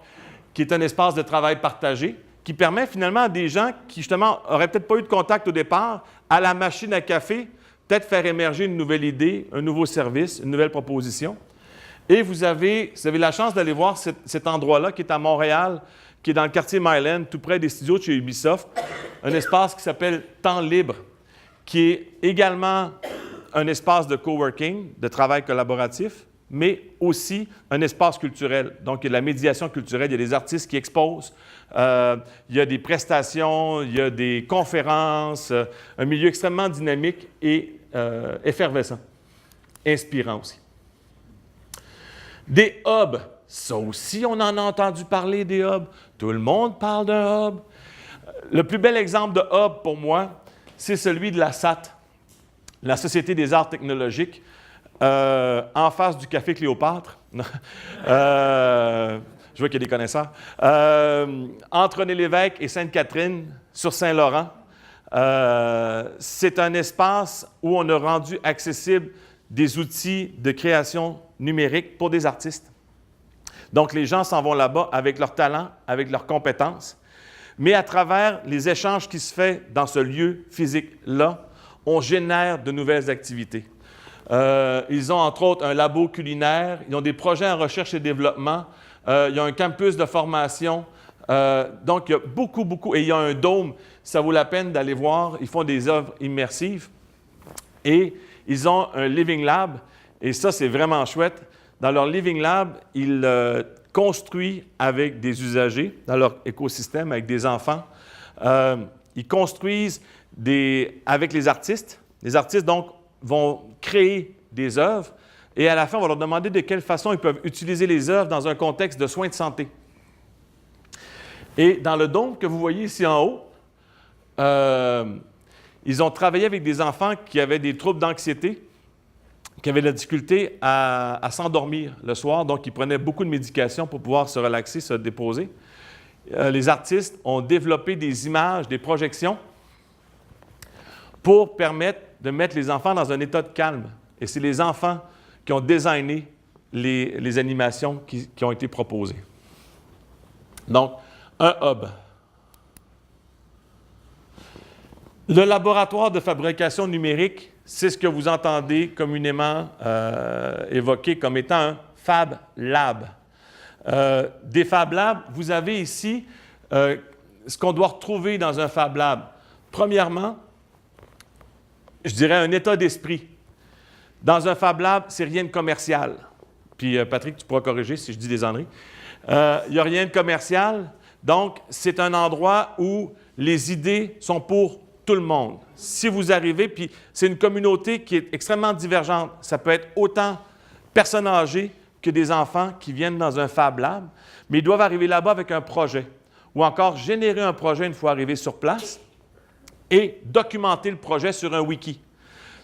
Speaker 1: qui est un espace de travail partagé qui permet finalement à des gens qui, justement, n'auraient peut-être pas eu de contact au départ, à la machine à café, peut-être faire émerger une nouvelle idée, un nouveau service, une nouvelle proposition. Et vous avez la chance d'aller voir cet endroit-là qui est à Montréal, qui est dans le quartier Myland, tout près des studios de chez Ubisoft, un espace qui s'appelle Temps libre, qui est également un espace de coworking, de travail collaboratif, mais aussi un espace culturel. Donc, il y a de la médiation culturelle, il y a des artistes qui exposent, il y a des prestations, il y a des conférences, un milieu extrêmement dynamique et effervescent, inspirant aussi. Des hubs, ça aussi, on en a entendu parler des hubs. Tout le monde parle d'un hub. Le plus bel exemple de hub pour moi, c'est celui de la SAT, la Société des arts technologiques, en face du Café Cléopâtre. Je vois qu'il y a des connaisseurs. Entre René-Lévesque et Sainte-Catherine, sur Saint-Laurent, c'est un espace où on a rendu accessible des outils de création numérique pour des artistes. Donc, les gens s'en vont là-bas avec leur talent, avec leurs compétences, mais à travers les échanges qui se font dans ce lieu physique-là, on génère de nouvelles activités. Ils ont, entre autres, un labo culinaire, ils ont des projets en recherche et développement, il y a un campus de formation, donc il y a beaucoup, et il y a un dôme, ça vaut la peine d'aller voir, ils font des œuvres immersives, et ils ont un Living Lab, et ça, c'est vraiment chouette. Dans leur Living Lab, ils construisent avec des usagers, dans leur écosystème, avec des enfants. Ils construisent avec les artistes. Les artistes, donc, vont créer des œuvres, et à la fin, on va leur demander de quelle façon ils peuvent utiliser les œuvres dans un contexte de soins de santé. Et dans le dôme que vous voyez ici en haut, ils ont travaillé avec des enfants qui avaient des troubles d'anxiété, qui avaient de la difficulté à s'endormir le soir, donc ils prenaient beaucoup de médication pour pouvoir se relaxer, se déposer. Les artistes ont développé des images, des projections pour permettre de mettre les enfants dans un état de calme. Et c'est les enfants qui ont designé les animations qui ont été proposées. Donc, un hub. Le laboratoire de fabrication numérique, c'est ce que vous entendez communément évoqué comme étant un Fab Lab. Des Fab Labs, vous avez ici ce qu'on doit retrouver dans un Fab Lab. Premièrement, je dirais un état d'esprit. Dans un Fab Lab, c'est rien de commercial. Puis Patrick, tu pourras corriger si je dis des âneries. Il n'y a rien de commercial. Donc, c'est un endroit où les idées sont pour tout le monde. Si vous arrivez, puis c'est une communauté qui est extrêmement divergente. Ça peut être autant personnes âgées que des enfants qui viennent dans un Fab Lab, mais ils doivent arriver là-bas avec un projet, ou encore générer un projet une fois arrivés sur place et documenter le projet sur un wiki.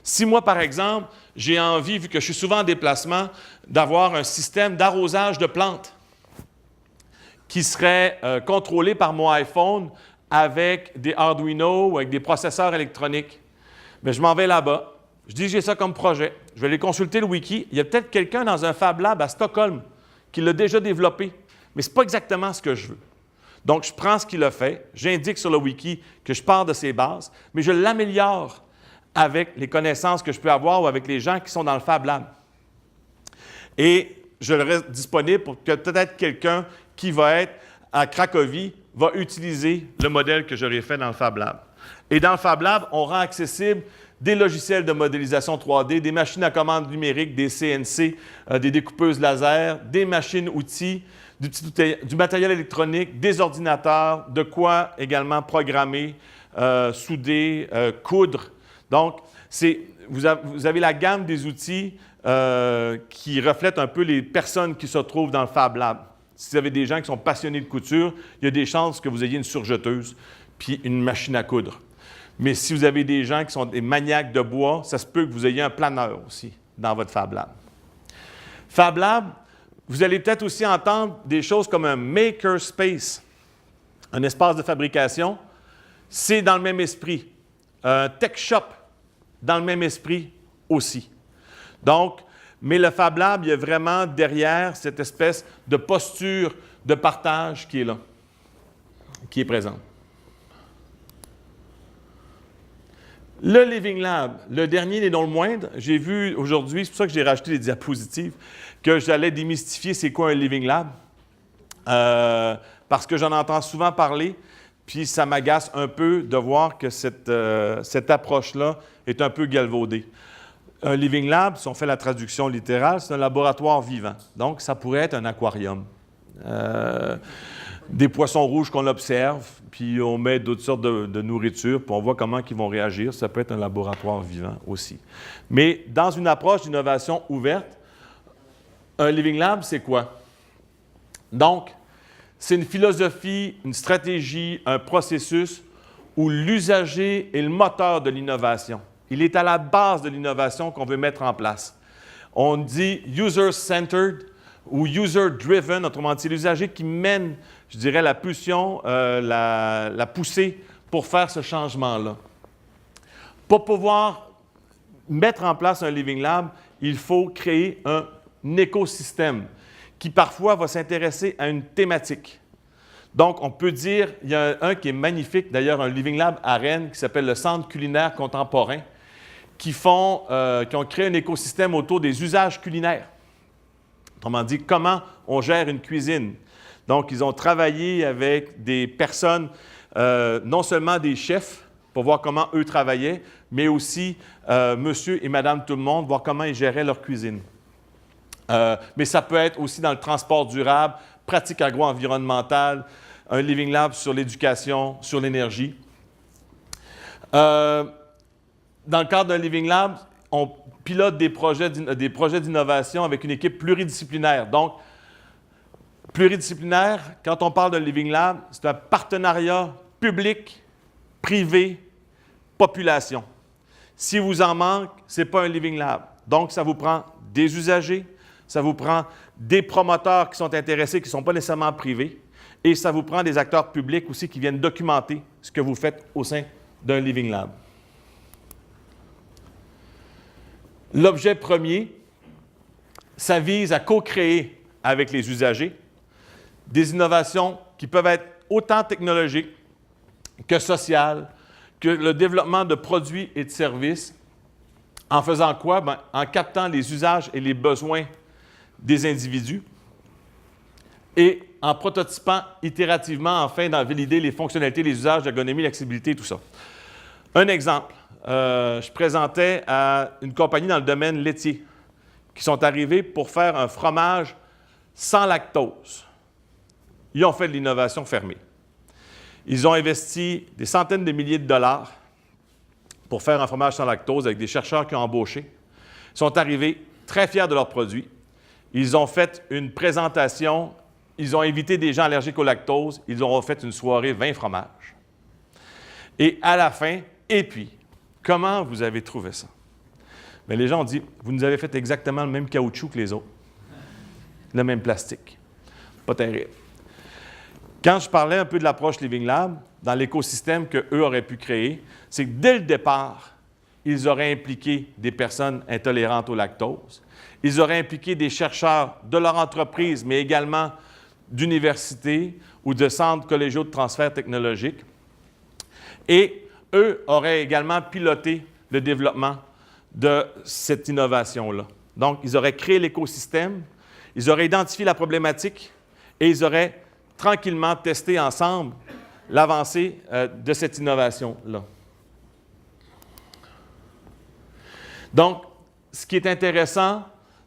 Speaker 1: Si moi, par exemple, j'ai envie, vu que je suis souvent en déplacement, d'avoir un système d'arrosage de plantes qui serait contrôlé par mon iPhone avec des Arduino ou avec des processeurs électroniques, bien, je m'en vais là-bas. Je dis j'ai ça comme projet. Je vais aller consulter le wiki. Il y a peut-être quelqu'un dans un Fab Lab à Stockholm qui l'a déjà développé, mais ce n'est pas exactement ce que je veux. Donc, je prends ce qu'il a fait, j'indique sur le wiki que je pars de ses bases, mais je l'améliore avec les connaissances que je peux avoir ou avec les gens qui sont dans le Fab Lab. Et je le reste disponible pour que peut-être quelqu'un qui va être à Cracovie va utiliser le modèle que j'aurais fait dans le Fab Lab. Et dans le Fab Lab, on rend accessible des logiciels de modélisation 3D, des machines à commande numérique, des CNC, des découpeuses laser, des machines-outils, du matériel électronique, des ordinateurs, de quoi également programmer, souder, coudre. Donc, vous avez la gamme des outils qui reflètent un peu les personnes qui se trouvent dans le Fab Lab. Si vous avez des gens qui sont passionnés de couture, il y a des chances que vous ayez une surjeteuse puis une machine à coudre. Mais si vous avez des gens qui sont des maniaques de bois, ça se peut que vous ayez un planeur aussi dans votre Fab Lab. Fab Lab, vous allez peut-être aussi entendre des choses comme un makerspace, un espace de fabrication. C'est dans le même esprit. Un tech shop, dans le même esprit aussi. Donc, mais le Fab Lab, il y a vraiment derrière cette espèce de posture de partage qui est là, qui est présente. Le Living Lab, le dernier n'est non le moindre. J'ai vu aujourd'hui, c'est pour ça que j'ai rajouté les diapositives, que j'allais démystifier c'est quoi un Living Lab, parce que j'en entends souvent parler, puis ça m'agace un peu de voir que cette approche-là est un peu galvaudée. Un Living Lab, si on fait la traduction littérale, c'est un laboratoire vivant. Donc, ça pourrait être un aquarium. Des poissons rouges qu'on observe, puis on met d'autres sortes de nourriture, puis on voit comment ils vont réagir. Ça peut être un laboratoire vivant aussi. Mais dans une approche d'innovation ouverte, un Living Lab, c'est quoi? Donc, c'est une philosophie, une stratégie, un processus où l'usager est le moteur de l'innovation. Il est à la base de l'innovation qu'on veut mettre en place. On dit « user-centered » ou « user-driven », autrement dit, c'est l'usager qui mène, je dirais, la pulsion, la poussée pour faire ce changement-là. Pour pouvoir mettre en place un Living Lab, il faut créer un écosystème qui parfois va s'intéresser à une thématique. Donc, on peut dire, il y a un qui est magnifique, d'ailleurs, un Living Lab à Rennes qui s'appelle le Centre culinaire contemporain, qui ont créé un écosystème autour des usages culinaires. Autrement dit, comment on gère une cuisine. Donc, ils ont travaillé avec des personnes, non seulement des chefs, pour voir comment eux travaillaient, mais aussi monsieur et madame tout le monde, voir comment ils géraient leur cuisine. Mais ça peut être aussi dans le transport durable, pratique agro-environnementale, un Living Lab sur l'éducation, sur l'énergie. Dans le cadre d'un Living Lab, on pilote des projets d'innovation avec une équipe pluridisciplinaire. Donc, pluridisciplinaire, quand on parle d'un Living Lab, c'est un partenariat public, privé, population. Si vous en manque, ce n'est pas un Living Lab. Donc, ça vous prend des usagers, ça vous prend des promoteurs qui sont intéressés, qui ne sont pas nécessairement privés, et ça vous prend des acteurs publics aussi qui viennent documenter ce que vous faites au sein d'un Living Lab. L'objet premier, ça vise à co-créer avec les usagers des innovations qui peuvent être autant technologiques que sociales, que le développement de produits et de services. En faisant quoi? Bien, en captant les usages et les besoins des individus et en prototypant itérativement afin d'en valider les fonctionnalités, les usages, l'ergonomie, l'accessibilité, tout ça. Un exemple, je présentais à une compagnie dans le domaine laitier qui sont arrivés pour faire un fromage sans lactose. Ils ont fait de l'innovation fermée. Ils ont investi des centaines de milliers de dollars pour faire un fromage sans lactose avec des chercheurs qui ont embauché. Ils sont arrivés très fiers de leurs produits. ils ont fait une présentation, ils ont invité des gens allergiques au lactose, ils ont fait une soirée 20 fromages. Et à la fin, et puis, comment vous avez trouvé ça? Bien, les gens ont dit, vous nous avez fait exactement le même caoutchouc que les autres, le même plastique. Pas terrible. Quand je parlais un peu de l'approche Living Lab, dans l'écosystème qu'eux auraient pu créer, c'est que dès le départ, ils auraient impliqué des personnes intolérantes au lactose, ils auraient impliqué des chercheurs de leur entreprise, mais également d'universités ou de centres collégiaux de transfert technologique. Et eux auraient également piloté le développement de cette innovation-là. Donc, ils auraient créé l'écosystème, ils auraient identifié la problématique et ils auraient tranquillement testé ensemble l'avancée de cette innovation-là. Donc, ce qui est intéressant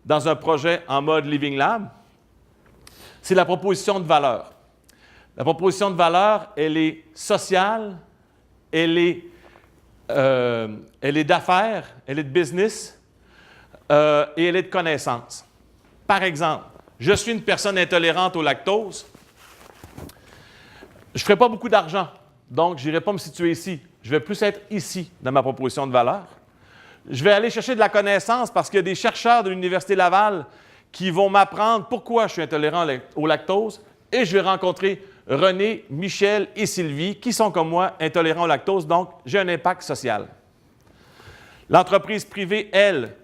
Speaker 1: dans un projet en mode Living Lab, c'est la proposition de valeur. La proposition de valeur, elle est sociale, elle est d'affaires, elle est de business et elle est de connaissance. Par exemple, je suis une personne intolérante au lactose, je ne ferai pas beaucoup d'argent, donc je n'irai pas me situer ici. Je vais plus être ici dans ma proposition de valeur. Je vais aller chercher de la connaissance parce qu'il y a des chercheurs de l'Université Laval qui vont m'apprendre pourquoi je suis intolérant au lactose et je vais rencontrer René, Michel et Sylvie qui sont comme moi intolérants au lactose, donc j'ai un impact social. L'entreprise privée, elle,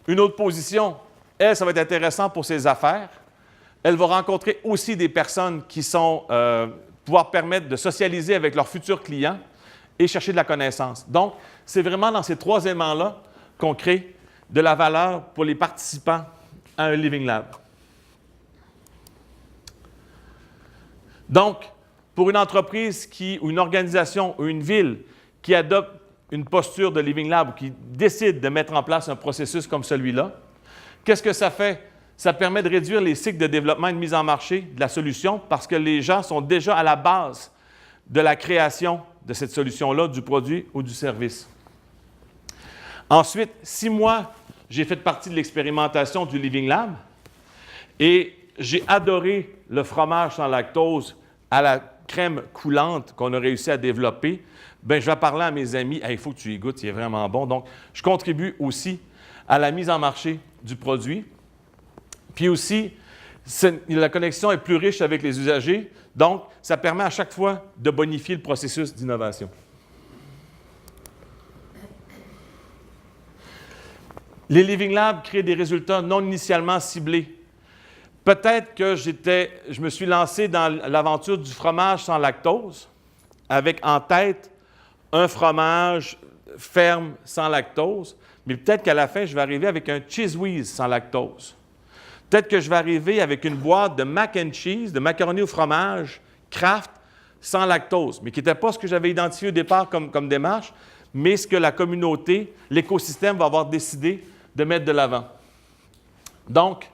Speaker 1: une autre position, elle, ça va être intéressant pour ses affaires. Elle va rencontrer aussi des personnes qui sont pouvoir permettre de socialiser avec leurs futurs clients et chercher de la connaissance. Donc, c'est vraiment dans ces trois éléments-là qu'on crée de la valeur pour les participants à un Living Lab. Donc, pour une entreprise ou une organisation ou une ville qui adopte une posture de Living Lab ou qui décide de mettre en place un processus comme celui-là, qu'est-ce que ça fait? Ça permet de réduire les cycles de développement et de mise en marché de la solution parce que les gens sont déjà à la base de la création de cette solution-là, du produit ou du service. Ensuite, si moi, j'ai fait partie de l'expérimentation du Living Lab et j'ai adoré le fromage sans lactose à la crème coulante qu'on a réussi à développer, bien, je vais parler à mes amis, « Il faut que tu y goûtes, il est vraiment bon. » Donc, je contribue aussi à la mise en marché du produit. Puis aussi, la connexion est plus riche avec les usagers, donc ça permet à chaque fois de bonifier le processus d'innovation. Les Living Labs créent des résultats non initialement ciblés. Peut-être que je me suis lancé dans l'aventure du fromage sans lactose, avec en tête un fromage ferme sans lactose, mais peut-être qu'à la fin, je vais arriver avec un Cheez Whiz sans lactose. Peut-être que je vais arriver avec une boîte de mac and cheese, de macaroni au fromage, Kraft, sans lactose, mais qui n'était pas ce que j'avais identifié au départ comme démarche, mais ce que la communauté, l'écosystème va avoir décidé de mettre de l'avant. Donc,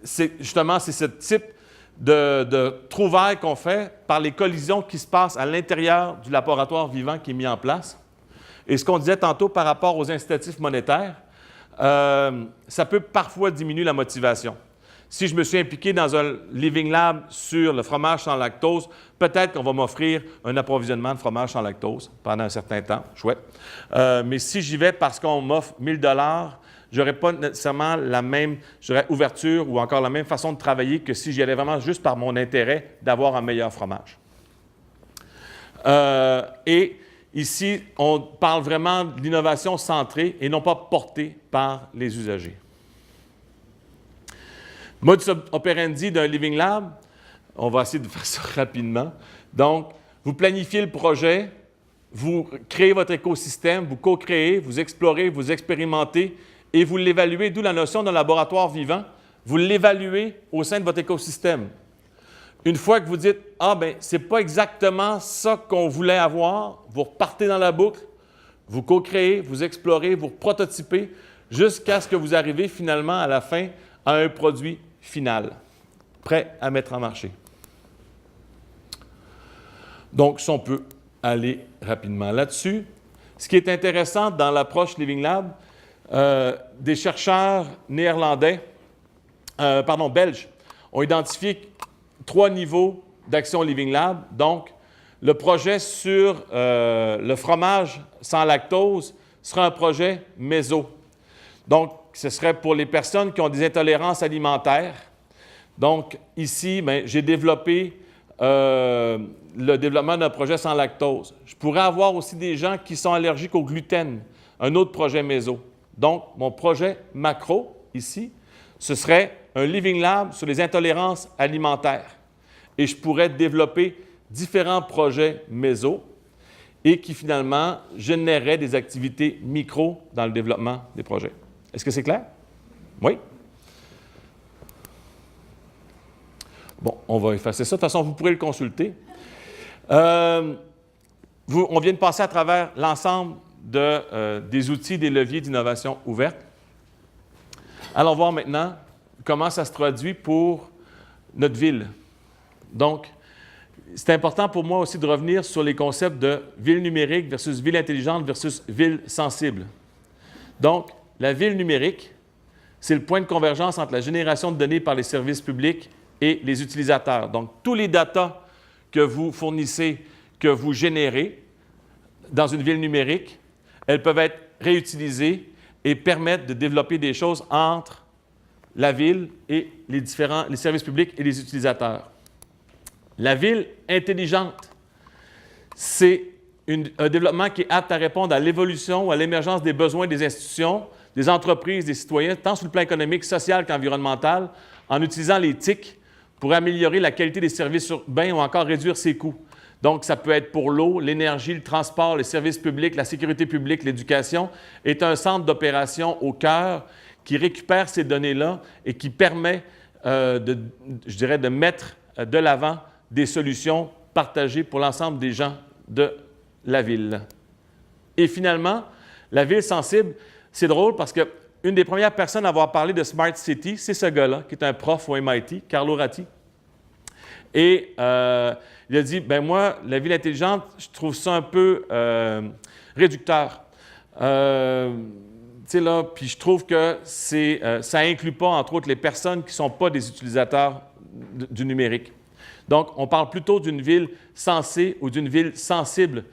Speaker 1: c'est ce type de trouvailles qu'on fait par les collisions qui se passent à l'intérieur du laboratoire vivant qui est mis en place. Et ce qu'on disait tantôt par rapport aux incitatifs monétaires, ça peut parfois diminuer la motivation. Si je me suis impliqué dans un Living Lab sur le fromage sans lactose, peut-être qu'on va m'offrir un approvisionnement de fromage sans lactose pendant un certain temps, chouette. Mais si j'y vais parce qu'on m'offre 1 000 $, je n'aurais pas nécessairement la même ouverture ou encore la même façon de travailler que si j'y allais vraiment juste par mon intérêt d'avoir un meilleur fromage. Et ici, on parle vraiment de l'innovation centrée et non pas portée par les usagers. Modus operandi d'un Living Lab, on va essayer de faire ça rapidement. Donc, vous planifiez le projet, vous créez votre écosystème, vous co-créez, vous explorez, vous expérimentez et vous l'évaluez, d'où la notion d'un laboratoire vivant. Vous l'évaluez au sein de votre écosystème. Une fois que vous dites « Ah, bien, ce n'est pas exactement ça qu'on voulait avoir », vous repartez dans la boucle, vous co-créez, vous explorez, vous prototypez, jusqu'à ce que vous arrivez finalement à la fin à un produit final, prêt à mettre en marché. Donc, si on peut aller rapidement là-dessus. Ce qui est intéressant dans l'approche Living Lab, des chercheurs néerlandais belges ont identifié 3 niveaux d'Action Living Lab. Donc, le projet sur le fromage sans lactose sera un projet méso. Donc, ce serait pour les personnes qui ont des intolérances alimentaires. Donc, ici, j'ai développé le développement d'un projet sans lactose. Je pourrais avoir aussi des gens qui sont allergiques au gluten, un autre projet méso. Donc, mon projet macro, ici, ce serait un Living Lab sur les intolérances alimentaires. Et je pourrais développer différents projets méso et qui, finalement, généreraient des activités micro dans le développement des projets. Est-ce que c'est clair? Oui? Bon, on va effacer ça. De toute façon, vous pourrez le consulter. On vient de passer à travers l'ensemble des outils, des leviers d'innovation ouverte. Allons voir maintenant comment ça se traduit pour notre ville. Donc, c'est important pour moi aussi de revenir sur les concepts de ville numérique versus ville intelligente versus ville sensible. Donc, la ville numérique, c'est le point de convergence entre la génération de données par les services publics et les utilisateurs. Donc, tous les datas que vous fournissez, que vous générez dans une ville numérique, elles peuvent être réutilisées et permettre de développer des choses entre la ville et les services publics et les utilisateurs. La ville intelligente, c'est un développement qui est apte à répondre à l'évolution ou à l'émergence des besoins des institutions, des entreprises, des citoyens, tant sur le plan économique, social qu'environnemental, en utilisant les TIC pour améliorer la qualité des services urbains ou encore réduire ses coûts. Donc, ça peut être pour l'eau, l'énergie, le transport, les services publics, la sécurité publique, l'éducation, est un centre d'opération au cœur qui récupère ces données-là et qui permet, de mettre de l'avant des solutions partagées pour l'ensemble des gens de la ville. Et finalement, la ville sensible, c'est drôle parce qu'une des premières personnes à avoir parlé de Smart City, c'est ce gars-là, qui est un prof au MIT, Carlo Ratti. Et il a dit, moi, la ville intelligente, je trouve ça un peu réducteur. Puis je trouve que ça inclut pas, entre autres, les personnes qui ne sont pas des utilisateurs du numérique. Donc, on parle plutôt d'une ville sensée ou d'une ville sensible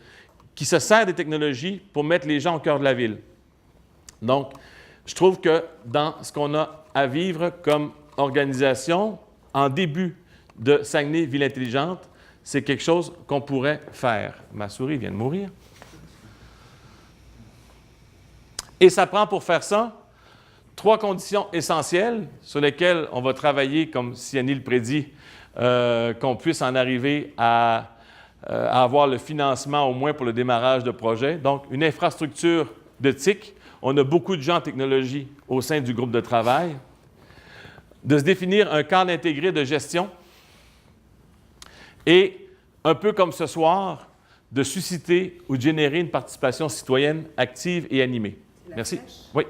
Speaker 1: qui se sert des technologies pour mettre les gens au cœur de la ville. Donc, je trouve que dans ce qu'on a à vivre comme organisation, en début de Saguenay Ville intelligente, c'est quelque chose qu'on pourrait faire. Ma souris vient de mourir. Et ça prend pour faire ça 3 conditions essentielles sur lesquelles on va travailler, comme Siani le prédit, qu'on puisse en arriver à avoir le financement au moins pour le démarrage de projet. Donc, une infrastructure de TIC. On a beaucoup de gens en technologie au sein du groupe de travail. De se définir un cadre intégré de gestion. Et, un peu comme ce soir, de susciter ou de générer une participation citoyenne active et animée. Merci. Oui.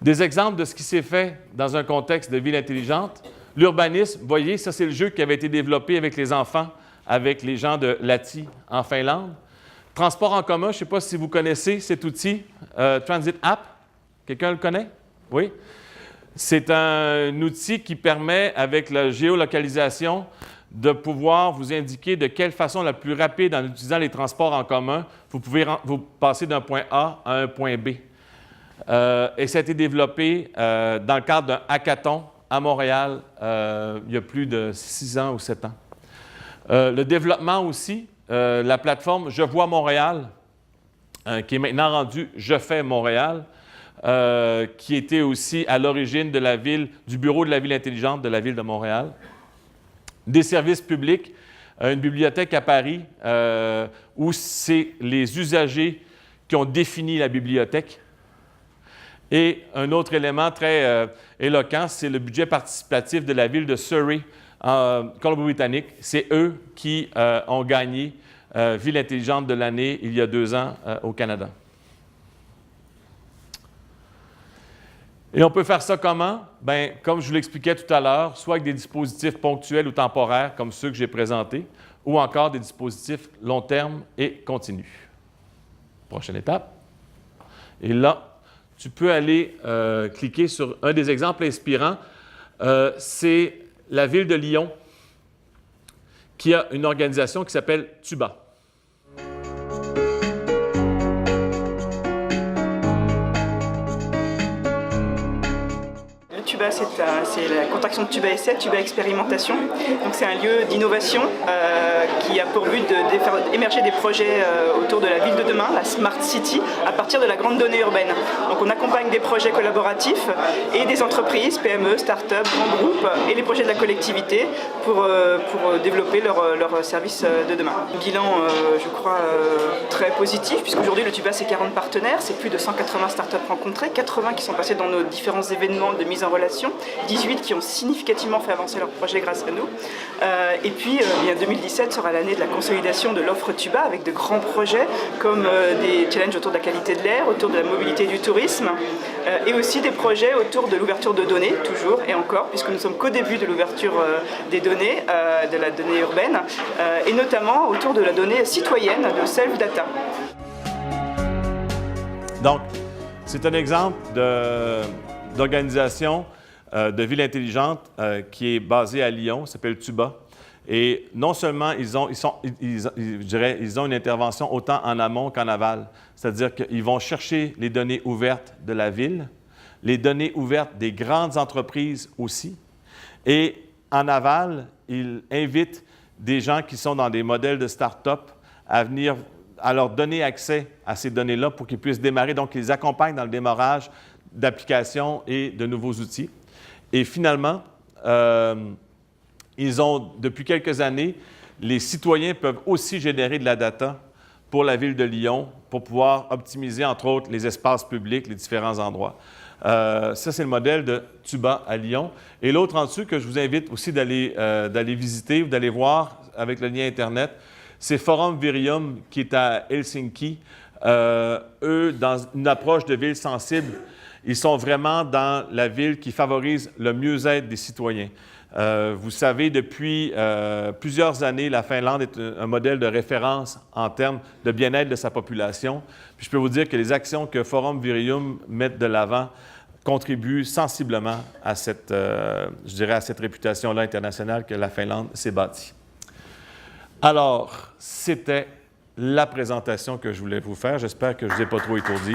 Speaker 1: Des exemples de ce qui s'est fait dans un contexte de ville intelligente. L'urbanisme, vous voyez, ça c'est le jeu qui avait été développé avec les enfants, avec les gens de Lahti en Finlande. Transport en commun, je ne sais pas si vous connaissez cet outil, Transit App. Quelqu'un le connaît? Oui. C'est un outil qui permet, avec la géolocalisation, de pouvoir vous indiquer de quelle façon la plus rapide, en utilisant les transports en commun, vous pouvez vous passer d'un point A à un point B. Et ça a été développé dans le cadre d'un hackathon à Montréal il y a plus de 6 ans ou 7 ans. Le développement aussi, la plateforme Je vois Montréal, qui est maintenant rendue Je fais Montréal, qui était aussi à l'origine du bureau de la ville intelligente de la ville de Montréal. Des services publics, une bibliothèque à Paris où c'est les usagers qui ont défini la bibliothèque. Et un autre élément très éloquent, c'est le budget participatif de la ville de Surrey, en Colombie-Britannique. C'est eux qui ont gagné Ville intelligente de l'année il y a 2 ans au Canada. Et on peut faire ça comment? Bien, comme je vous l'expliquais tout à l'heure, soit avec des dispositifs ponctuels ou temporaires, comme ceux que j'ai présentés, ou encore des dispositifs long terme et continus. Prochaine étape. Et là, tu peux aller cliquer sur un des exemples inspirants. C'est la ville de Lyon qui a une organisation qui s'appelle TUBA.
Speaker 3: TUBA, c'est la contraction de TUBA Essai, TUBA Expérimentation. Donc c'est un lieu d'innovation qui a pour but de faire émerger des projets autour de la ville de demain, la Smart City, à partir de la grande donnée urbaine. Donc on accompagne des projets collaboratifs et des entreprises, PME, start-up, grands groupes et les projets de la collectivité pour développer leurs services de demain. Bilan, je crois, très positif, puisqu'aujourd'hui le TUBA c'est 40 partenaires, c'est plus de 180 start-up rencontrées, 80 qui sont passés dans nos différents événements de mise en relation, 18 qui ont significativement fait avancer leur projet grâce à nous. Et puis 2017 sera l'année de la consolidation de l'offre TUBA avec de grands projets comme des challenges autour de la qualité de l'air, autour de la mobilité et du tourisme, et aussi des projets autour de l'ouverture de données, toujours et encore, puisque nous sommes qu'au début de l'ouverture des données, de la donnée urbaine, et notamment autour de la donnée citoyenne, de self-data.
Speaker 1: Donc, c'est un exemple d'organisation de ville intelligente qui est basée à Lyon, s'appelle TUBA. Et non seulement ils ont une intervention autant en amont qu'en aval, c'est-à-dire qu'ils vont chercher les données ouvertes de la ville, les données ouvertes des grandes entreprises aussi, et en aval, ils invitent des gens qui sont dans des modèles de start-up à venir à leur donner accès à ces données-là pour qu'ils puissent démarrer. Donc, ils accompagnent dans le démarrage d'applications et de nouveaux outils. Et finalement, ils ont, depuis quelques années, les citoyens peuvent aussi générer de la data pour la ville de Lyon pour pouvoir optimiser, entre autres, les espaces publics, les différents endroits. Ça, c'est le modèle de TUBA à Lyon. Et l'autre en dessous que je vous invite aussi d'aller visiter ou d'aller voir avec le lien Internet, c'est Forum Virium qui est à Helsinki. Eux, dans une approche de ville sensible, ils sont vraiment dans la ville qui favorise le mieux-être des citoyens. Vous savez, depuis plusieurs années, la Finlande est un modèle de référence en termes de bien-être de sa population. Puis je peux vous dire que les actions que Forum Virium met de l'avant contribuent sensiblement à cette, je dirais, à cette réputation-là internationale que la Finlande s'est bâtie. Alors, c'était la présentation que je voulais vous faire. J'espère que je ne vous ai pas trop étourdi.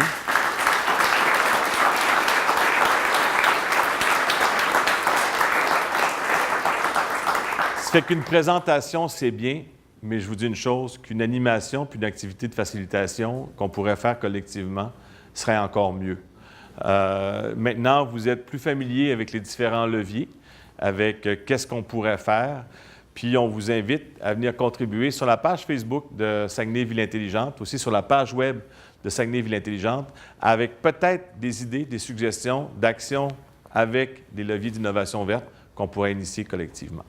Speaker 1: Ça fait qu'une présentation, c'est bien, mais je vous dis une chose, qu'une animation puis une activité de facilitation qu'on pourrait faire collectivement serait encore mieux. Maintenant, vous êtes plus familier avec les différents leviers, avec qu'est-ce qu'on pourrait faire, puis on vous invite à venir contribuer sur la page Facebook de Saguenay Ville Intelligente, aussi sur la page web de Saguenay Ville Intelligente, avec peut-être des idées, des suggestions d'actions avec des leviers d'innovation verte qu'on pourrait initier collectivement.